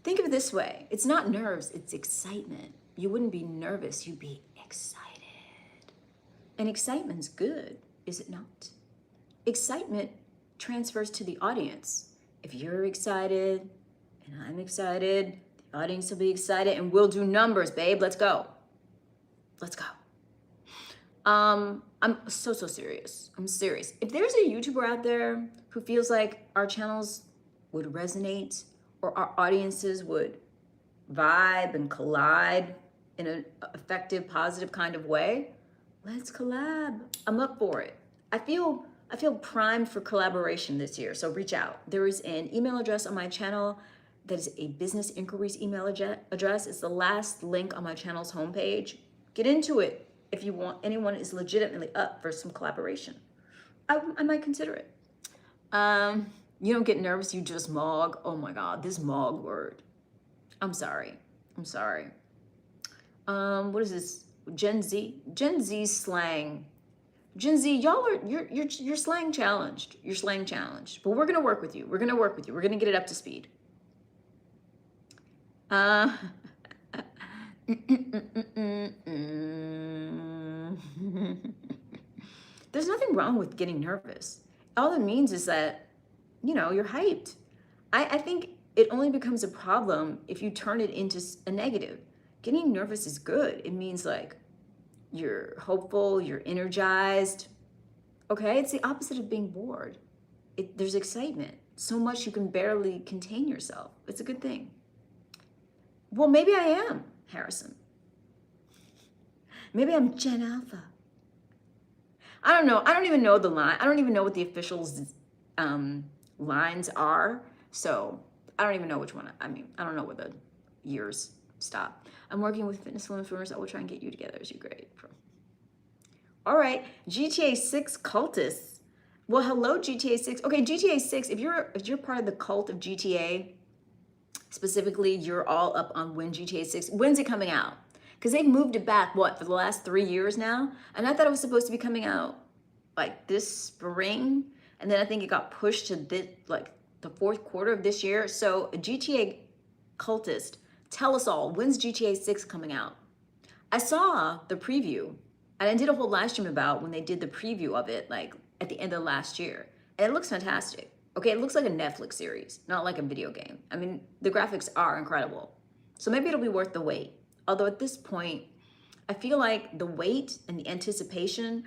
Think of it this way. It's not nerves, it's excitement. You wouldn't be nervous, you'd be excited. And excitement's good, is it not? Excitement transfers to the audience. If you're excited and I'm excited, the audience will be excited and we'll do numbers, babe. Let's go. Let's go. I'm so serious. I'm serious. If there's a YouTuber out there who feels like our channels would resonate or our audiences would vibe and collide in an effective, positive kind of way, let's collab. I'm up for it. I feel primed for collaboration this year, so reach out. There is an email address on my channel that is a business inquiries email address. It's the last link on my channel's homepage. Get into it. If you want, anyone is legitimately up for some collaboration, I might consider it. You don't get nervous, you just mog. Oh my God, this mog word. I'm sorry. What is this? Gen Z slang. Gen Z, you're slang challenged. You're slang challenged. But we're gonna work with you. We're gonna get it up to speed. There's nothing wrong with getting nervous. All it means is that, you're hyped. I think it only becomes a problem if you turn it into a negative. Getting nervous is good. It means like you're hopeful, you're energized. Okay, it's the opposite of being bored. There's excitement. So much you can barely contain yourself. It's a good thing. Well, maybe I am, Harrison. Maybe I'm Gen Alpha. I don't know. I don't even know the line. I don't even know what the officials' lines are. So I don't even know which one. I mean, I don't know where the years stop. I'm working with fitness influencers. I will try and get you together as you grade. All right, GTA 6 cultists. Well, hello, GTA 6. Okay, GTA 6. If you're part of the cult of GTA, specifically, you're all up on GTA 6. When's it coming out? Because they've moved it back, for the last 3 years now? And I thought it was supposed to be coming out like this spring. And then I think it got pushed to the fourth quarter of this year. So a GTA cultist, tell us all, when's GTA 6 coming out? I saw the preview. And I did a whole live stream about when they did the preview of it, like at the end of last year. And it looks fantastic. Okay, it looks like a Netflix series, not like a video game. I mean, the graphics are incredible. So maybe it'll be worth the wait. Although at this point, I feel like the wait and the anticipation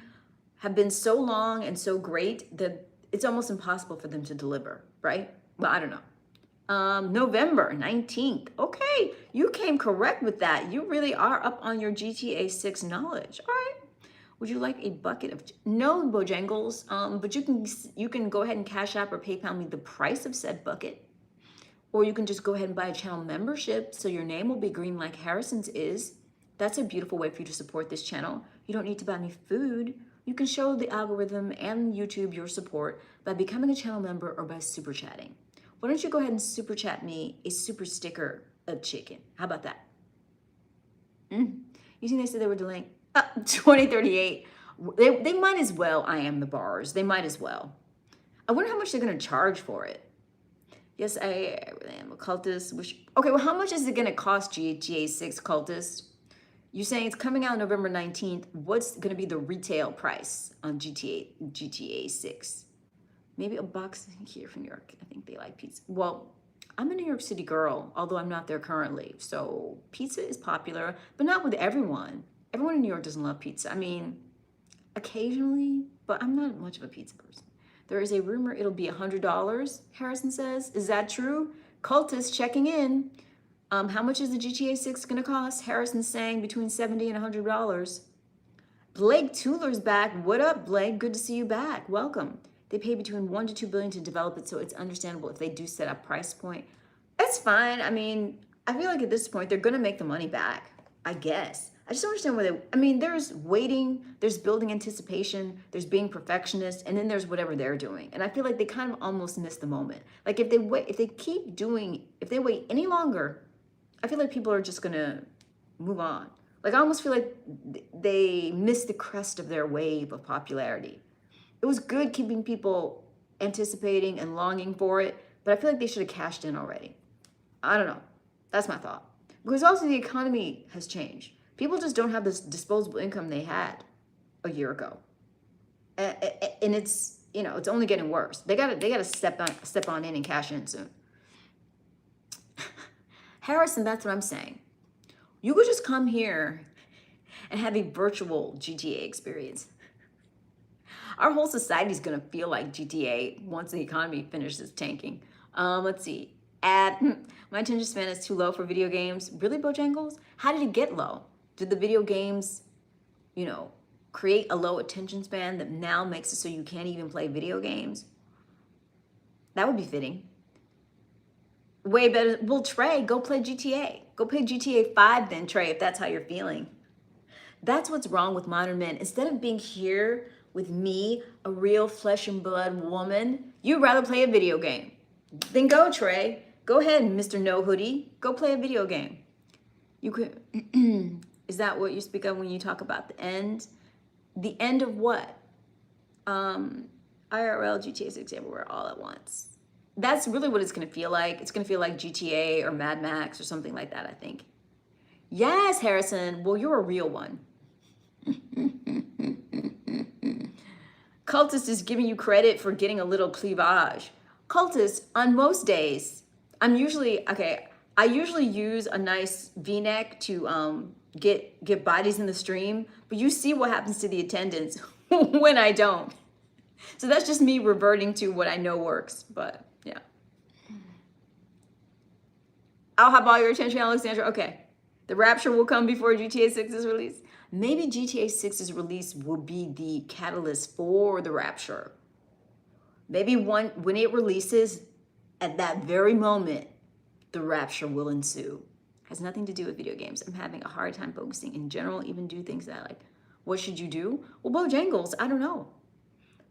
have been so long and so great that it's almost impossible for them to deliver, right? Well, I don't know. November 19th. Okay, you came correct with that. You really are up on your GTA 6 knowledge. All right. Would you like a bucket of no Bojangles? But you can go ahead and Cash App or PayPal me the price of said bucket. Or you can just go ahead and buy a channel membership so your name will be green like Harrison's is. That's a beautiful way for you to support this channel. You don't need to buy me food. You can show the algorithm and YouTube your support by becoming a channel member or by super chatting. Why don't you go ahead and super chat me a super sticker of chicken? How about that? You think they said they were delaying? 2038. They might as well. I am the bars. They might as well. I wonder how much they're going to charge for it. Yes, I really am a cultist. Okay, well, how much is it going to cost GTA 6 cultist? You're saying it's coming out November 19th. What's going to be the retail price on GTA 6? Maybe a box here from New York. I think they like pizza. Well, I'm a New York City girl, although I'm not there currently. So pizza is popular, but not with everyone. Everyone in New York doesn't love pizza. I mean, occasionally, but I'm not much of a pizza person. There is a rumor it'll be $100, Harrison says. Is that true? Cultist checking in. How much is the GTA 6 gonna cost? Harrison's saying between $70 and $100. Blake Tooler's back. What up, Blake? Good to see you back. Welcome. They pay between $1 to $2 billion to develop it, so it's understandable if they do set a price point. That's fine. I mean, I feel like at this point, they're gonna make the money back, I guess. I just don't understand why there's waiting, there's building anticipation, there's being perfectionist, and then there's whatever they're doing. And I feel like they kind of almost missed the moment. Like if they wait any longer, I feel like people are just gonna move on. Like I almost feel like they missed the crest of their wave of popularity. It was good keeping people anticipating and longing for it, but I feel like they should have cashed in already. I don't know. That's my thought. Because also the economy has changed. People just don't have this disposable income they had a year ago. And it's, it's only getting worse. They gotta step on in and cash in soon. Harrison, that's what I'm saying. You could just come here and have a virtual GTA experience. Our whole society's gonna feel like GTA once the economy finishes tanking. Let's see. My attention span is too low for video games. Really, Bojangles? How did it get low? Did the video games, create a low attention span that now makes it so you can't even play video games? That would be fitting. Way better. Well, Trey, go play GTA. Go play GTA 5 then, Trey, if that's how you're feeling. That's what's wrong with modern men. Instead of being here with me, a real flesh and blood woman, you'd rather play a video game. Then go, Trey. Go ahead, Mr. No Hoodie. Go play a video game. You could... Is that what you speak of when you talk about the end? The end of what? IRL, GTA 6 everywhere all at once. That's really what it's gonna feel like. It's gonna feel like GTA or Mad Max or something like that, I think. Yes, Harrison. Well, you're a real one. Cultist is giving you credit for getting a little cleavage. Cultist, on most days, I usually use a nice V-neck to get bodies in the stream, but you see what happens to the attendance when I don't. So that's just me reverting to what I know works, but yeah. I'll have all your attention, Alexandra. Okay. The rapture will come before GTA 6 is released. Maybe GTA 6's release will be the catalyst for the rapture. Maybe when it releases, at that very moment, the rapture will ensue. Has nothing to do with video games. I'm having a hard time focusing in general, even do things that like, what should you do? Well, Bojangles, I don't know.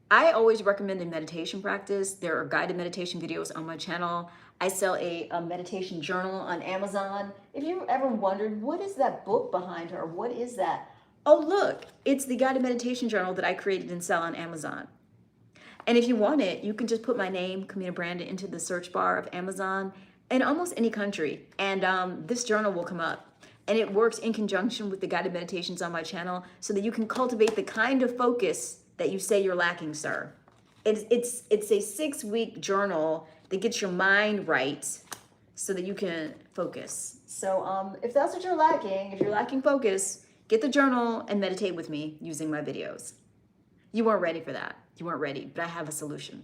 I always recommend a meditation practice. There are guided meditation videos on my channel. I sell a meditation journal on Amazon. If you ever wondered, what is that book behind her? What is that? Oh, look, it's the guided meditation journal that I created and sell on Amazon. And if you want it, you can just put my name, Kamina Brandon, into the search bar of Amazon in almost any country. And this journal will come up. And it works in conjunction with the guided meditations on my channel so that you can cultivate the kind of focus that you say you're lacking, sir. It's a 6-week journal that gets your mind right so that you can focus. So if that's what you're lacking, if you're lacking focus, get the journal and meditate with me using my videos. You weren't ready for that. You weren't ready, but I have a solution.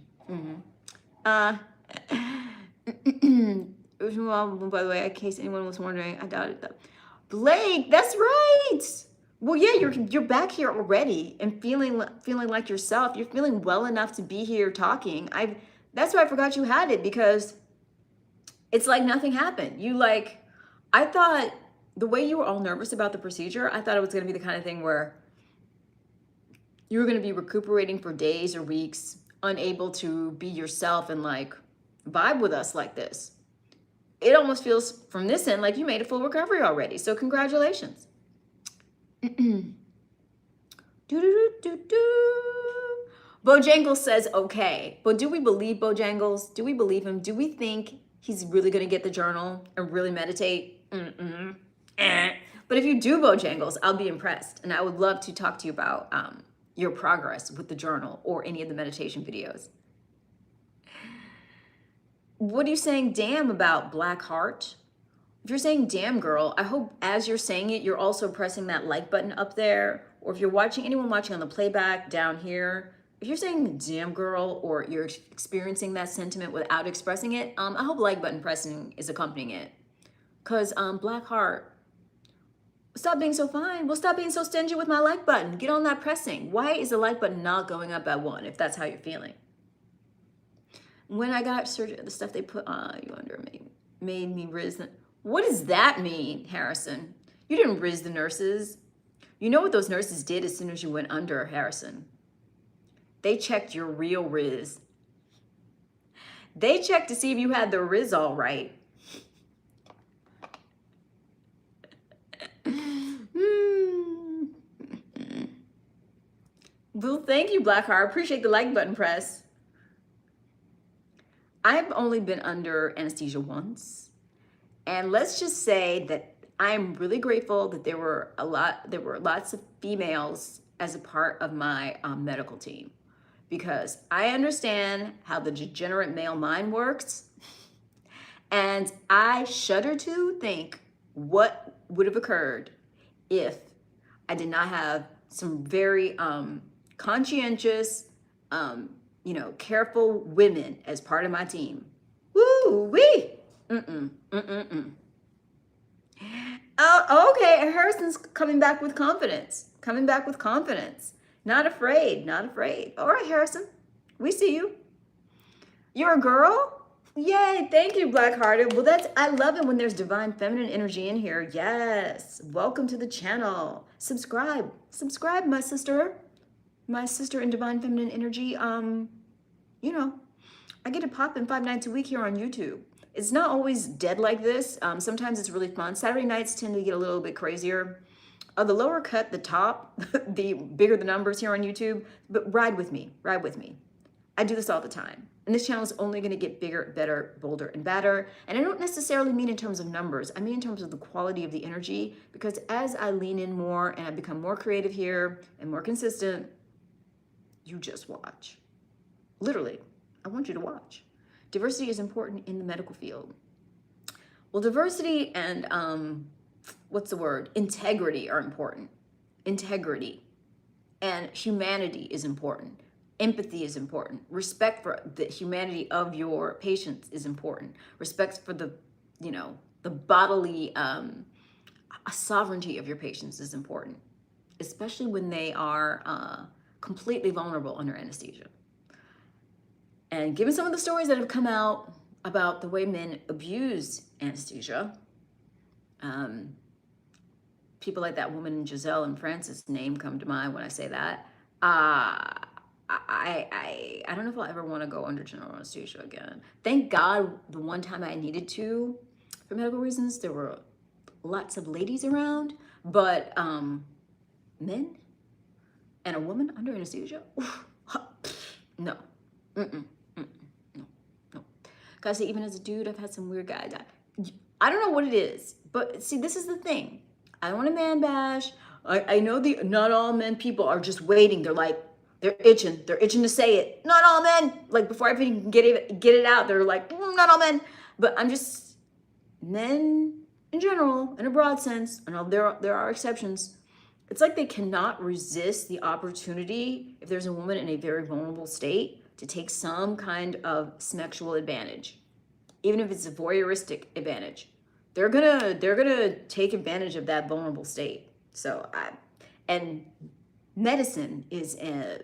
Well, by the way, in case anyone was wondering, I doubt it though. Blake, that's right. Well, yeah, you're back here already and feeling like yourself. You're feeling well enough to be here talking. That's why I forgot you had it, because it's like nothing happened. I thought the way you were all nervous about the procedure, I thought it was going to be the kind of thing where you were going to be recuperating for days or weeks, unable to be yourself and like vibe with us like this. It almost feels from this end like you made a full recovery already. So congratulations. Bojangles says okay, but do we believe Bojangles? Do we believe him? Do we think he's really going to get the journal and really meditate? But if you do, Bojangles, I'll be impressed, and I would love to talk to you about your progress with the journal or any of the meditation videos. What are you saying damn about, Black Heart? If you're saying damn, girl, I hope as you're saying it, you're also pressing that like button up there. Or if you're watching, anyone watching on the playback down here, if you're saying damn, girl, or you're experiencing that sentiment without expressing it, I hope like button pressing is accompanying it. Because Black Heart, stop being so fine. Well, stop being so stingy with my like button. Get on that pressing. Why is the like button not going up at 1 if that's how you're feeling? When I got surgery, the stuff they put on you under made me riz. What does that mean, Harrison? You didn't riz the nurses. You know what those nurses did as soon as you went under, Harrison? They checked your real riz. They checked to see if you had the riz all right. Well, thank you, Blackheart. Appreciate the like button press. I've only been under anesthesia once, and let's just say that I'm really grateful that there were lots of females as a part of my medical team, because I understand how the degenerate male mind works, and I shudder to think what would have occurred if I did not have some very conscientious, careful women as part of my team. Woo wee! Oh, okay. Harrison's coming back with confidence. Not afraid. All right, Harrison. We see you. You're a girl? Yay, thank you, Black-Hearted. Well, I love it when there's divine feminine energy in here. Yes. Welcome to the channel. Subscribe, my sister. My sister in divine feminine energy. I get to pop in 5 nights a week here on YouTube. It's not always dead like this. Sometimes it's really fun. Saturday nights tend to get a little bit crazier. The lower cut, the top, the bigger the numbers here on YouTube. But ride with me. I do this all the time. And this channel is only going to get bigger, better, bolder, and badder. And I don't necessarily mean in terms of numbers. I mean in terms of the quality of the energy. Because as I lean in more and I become more creative here and more consistent, you just watch. Literally, I want you to watch. Diversity is important in the medical field. Well, diversity and, integrity are important. Integrity and humanity is important. Empathy is important. Respect for the humanity of your patients is important. Respect for the bodily sovereignty of your patients is important, especially when they are completely vulnerable under anesthesia. And given some of the stories that have come out about the way men abuse anesthesia, people like that woman Giselle and Francis' name come to mind when I say that. I don't know if I'll ever want to go under general anesthesia again. Thank God the one time I needed to, for medical reasons, there were lots of ladies around, but men and a woman under anesthesia? No. No. Guys, even as a dude, I've had some weird guys. I don't know what it is, but see, this is the thing. I don't want to man bash. I know not all men people are just waiting. They're itching to say it. Not all men. Like before I even get it out, they're like, not all men. But I'm just, men in general, in a broad sense, I know there are exceptions. It's like they cannot resist the opportunity, if there's a woman in a very vulnerable state, to take some kind of sexual advantage. even if it's a voyeuristic advantage. They're gonna take advantage of that vulnerable state. And medicine is a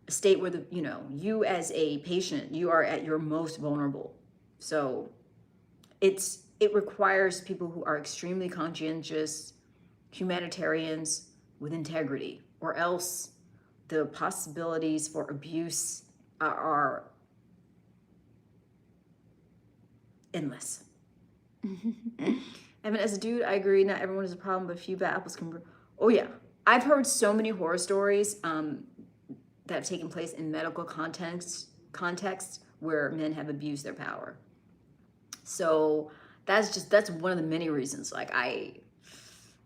state where you as a patient, you are at your most vulnerable. So it requires people who are extremely conscientious, humanitarians with integrity, or else the possibilities for abuse are endless. Evan, as a dude, I agree. Not everyone is a problem, but a few bad apples can. Oh yeah, I've heard so many horror stories that have taken place in medical contexts where men have abused their power. So that's one of the many reasons. Like I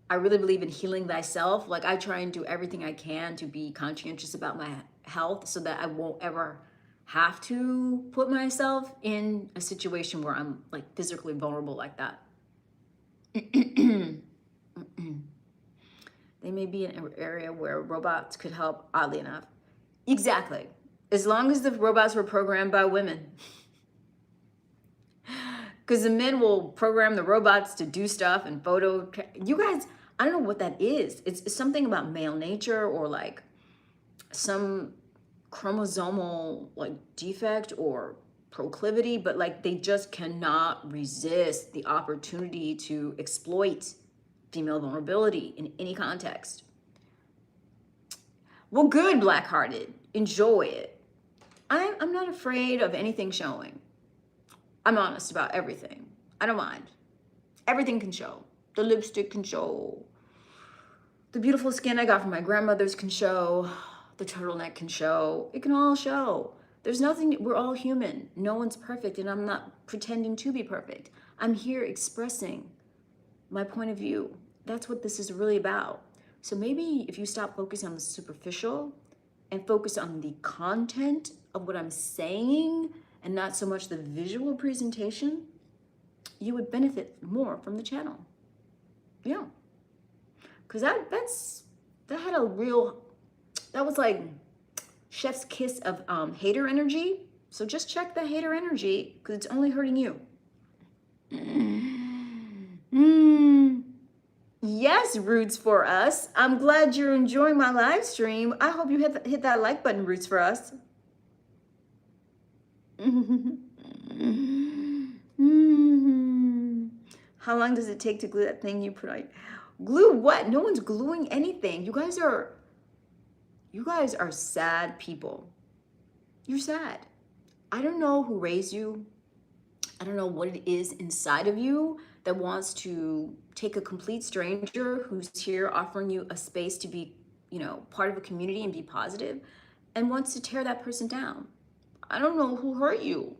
really believe in healing thyself. Like I try and do everything I can to be conscientious about my health so that I won't ever have to put myself in a situation where I'm like physically vulnerable like that. They may be in an area where robots could help, oddly enough. Exactly. As long as the robots were programmed by women. Because the men will program the robots to do stuff and you guys, I don't know what that is. It's something about male nature or like some chromosomal like defect or proclivity, but like they just cannot resist the opportunity to exploit female vulnerability in any context. Well, good, Blackhearted. Enjoy it. I'm not afraid of anything showing. I'm honest about everything. I don't mind. Everything can show. The lipstick can show. The beautiful skin I got from my grandmother's can show. The turtleneck can show. It can all show. There's nothing, we're all human. No one's perfect, and I'm not pretending to be perfect. I'm here expressing my point of view. That's what this is really about. So maybe if you stop focusing on the superficial and focus on the content of what I'm saying and not so much the visual presentation, you would benefit more from the channel. Yeah. Because that was like chef's kiss of hater energy. So just check the hater energy because it's only hurting you. Yes, Roots for Us. I'm glad you're enjoying my live stream. I hope you hit that like button, Roots for Us. How long does it take to glue that thing you put on? Glue what? No one's gluing anything. You guys are sad people. You're sad. I don't know who raised you. I don't know what it is inside of you that wants to take a complete stranger who's here offering you a space to be, part of a community and be positive, and wants to tear that person down. I don't know who hurt you.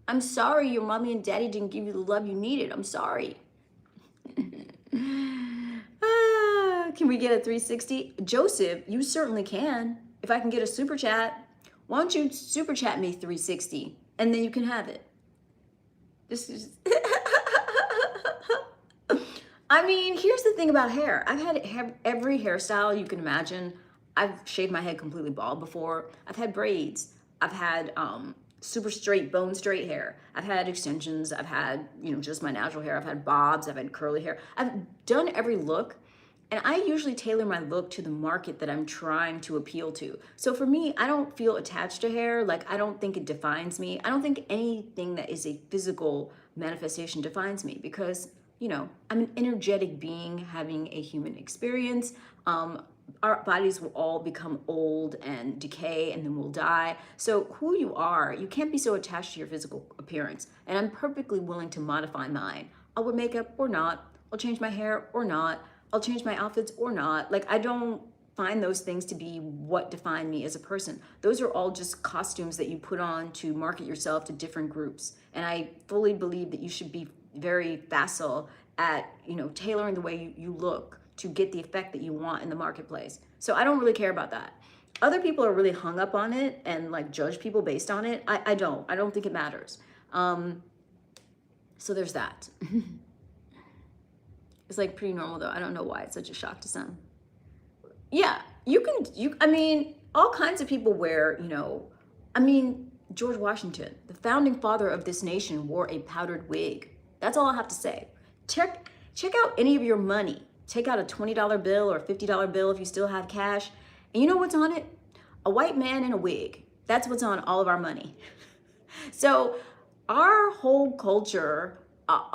I'm sorry your mommy and daddy didn't give you the love you needed. I'm sorry. Can we get a 360? Joseph, you certainly can. If I can get a super chat, why don't you super chat me 360 and then you can have it. This is I mean, here's the thing about hair. I've had every hairstyle you can imagine. I've shaved my head completely bald before. I've had braids. I've had super straight, bone straight hair. I've had extensions. I've had, just my natural hair. I've had bobs. I've had curly hair. I've done every look. And I usually tailor my look to the market that I'm trying to appeal to. So for me, I don't feel attached to hair. Like, I don't think it defines me. I don't think anything that is a physical manifestation defines me because, I'm an energetic being having a human experience. Our bodies will all become old and decay and then we'll die. So who you are, you can't be so attached to your physical appearance. And I'm perfectly willing to modify mine. I'll wear makeup or not. I'll change my hair or not. I'll change my outfits or not. Like, I don't find those things to be what define me as a person. Those are all just costumes that you put on to market yourself to different groups. And I fully believe that you should be very facile at, tailoring the way you look to get the effect that you want in the marketplace. So I don't really care about that. Other people are really hung up on it and like judge people based on it. I don't think it matters. So there's that. It's like pretty normal though. I don't know why it's such a shock to some. Yeah, I mean, all kinds of people wear, George Washington, the founding father of this nation, wore a powdered wig. That's all I have to say. Check out any of your money. Take out a $20 bill or a $50 bill if you still have cash. And you know what's on it? A white man in a wig. That's what's on all of our money. So our whole culture,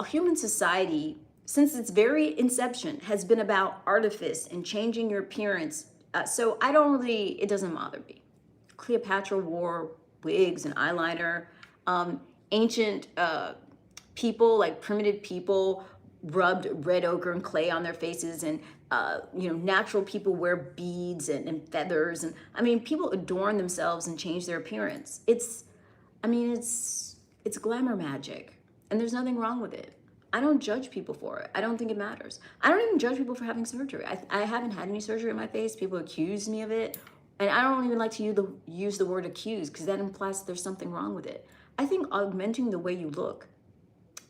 human society, since its very inception, has been about artifice and changing your appearance. So it doesn't bother me. Cleopatra wore wigs and eyeliner. Ancient people, like primitive people, rubbed red ochre and clay on their faces, and natural people wear beads and feathers, and I mean, people adorn themselves and change their appearance. It's glamour magic, and there's nothing wrong with it. I don't judge people for it. I don't think it matters. I don't even judge people for having surgery. I haven't had any surgery in my face. People accuse me of it, and I don't even like to use the word accuse, because that implies that there's something wrong with it. I think augmenting the way you look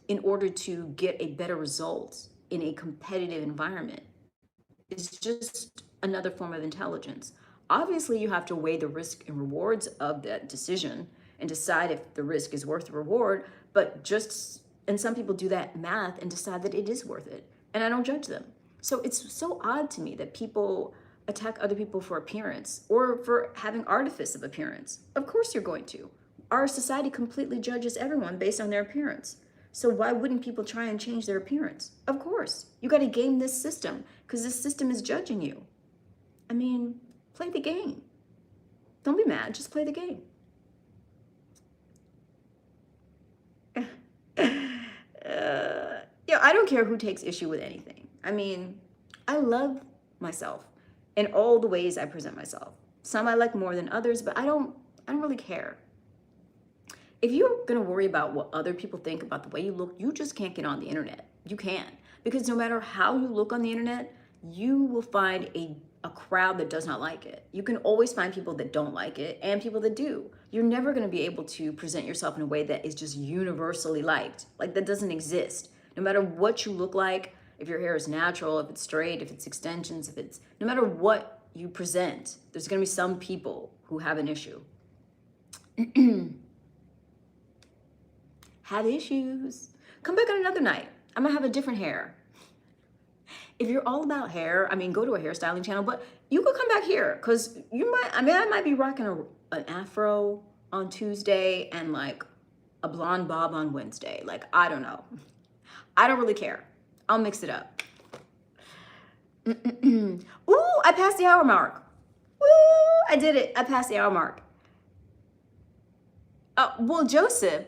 in order to get a better result in a competitive environment is just another form of intelligence. Obviously, you have to weigh the risk and rewards of that decision and decide if the risk is worth the reward, and some people do that math and decide that it is worth it, and I don't judge them. So it's so odd to me that people attack other people for appearance or for having artifice of appearance. Of course you're going to. Our society completely judges everyone based on their appearance. So why wouldn't people try and change their appearance? Of course. You got to game this system because this system is judging you. I mean, play the game. Don't be mad, just play the game. I don't care who takes issue with anything. I mean, I love myself in all the ways I present myself. Some I like more than others, but I don't really care. If you're gonna worry about what other people think about the way you look, you just can't get on the internet. You can't. Because no matter how you look on the internet, you will find a crowd that does not like it. You can always find people that don't like it and people that do. You're never gonna be able to present yourself in a way that is just universally liked. Like, that doesn't exist. No matter what you look like, if your hair is natural, if it's straight, if it's extensions, no matter what you present, there's gonna be some people who have an issue. Have issues. Come back on another night. I'm gonna have a different hair. If you're all about hair, I mean, go to a hairstyling channel, but you could come back here because I might be rocking an afro on Tuesday and like a blonde bob on Wednesday. Like, I don't know. I don't really care. I'll mix it up. Ooh, I passed the hour mark. Woo, I did it. I passed the hour mark. Well, Joseph,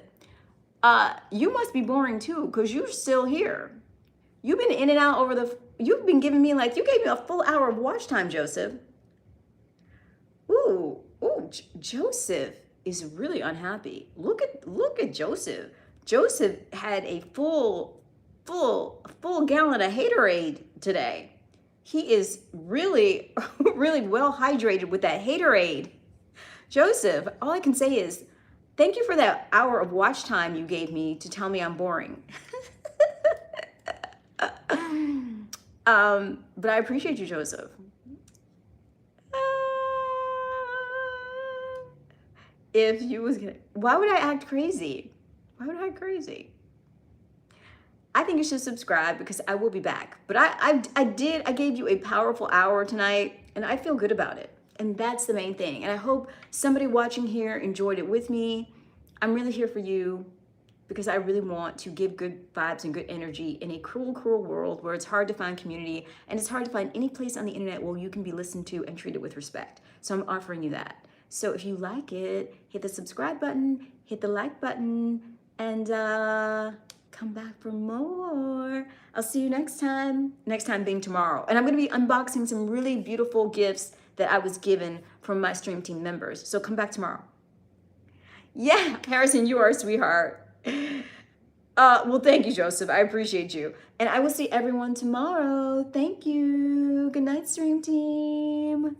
you must be boring too, because you're still here. You've been in and out you've been giving me you gave me a full hour of watch time, Joseph. Ooh, Joseph is really unhappy. Look at Joseph. Joseph had a full gallon of haterade today. He is really, really well hydrated with that haterade. Joseph, all I can say is, thank you for that hour of watch time you gave me to tell me I'm boring. But I appreciate you, Joseph. Why would I act crazy? Why would I act crazy? I think you should subscribe because I will be back. But I gave you a powerful hour tonight and I feel good about it. And that's the main thing. And I hope somebody watching here enjoyed it with me. I'm really here for you because I really want to give good vibes and good energy in a cruel, cruel world where it's hard to find community and it's hard to find any place on the internet where you can be listened to and treated with respect. So I'm offering you that. So if you like it, hit the subscribe button, hit the like button, and come back for more. I'll see you next time. Next time being tomorrow. And I'm going to be unboxing some really beautiful gifts that I was given from my stream team members. So come back tomorrow. Yeah, Harrison, you are a sweetheart. Well, thank you, Joseph. I appreciate you. And I will see everyone tomorrow. Thank you. Good night, stream team.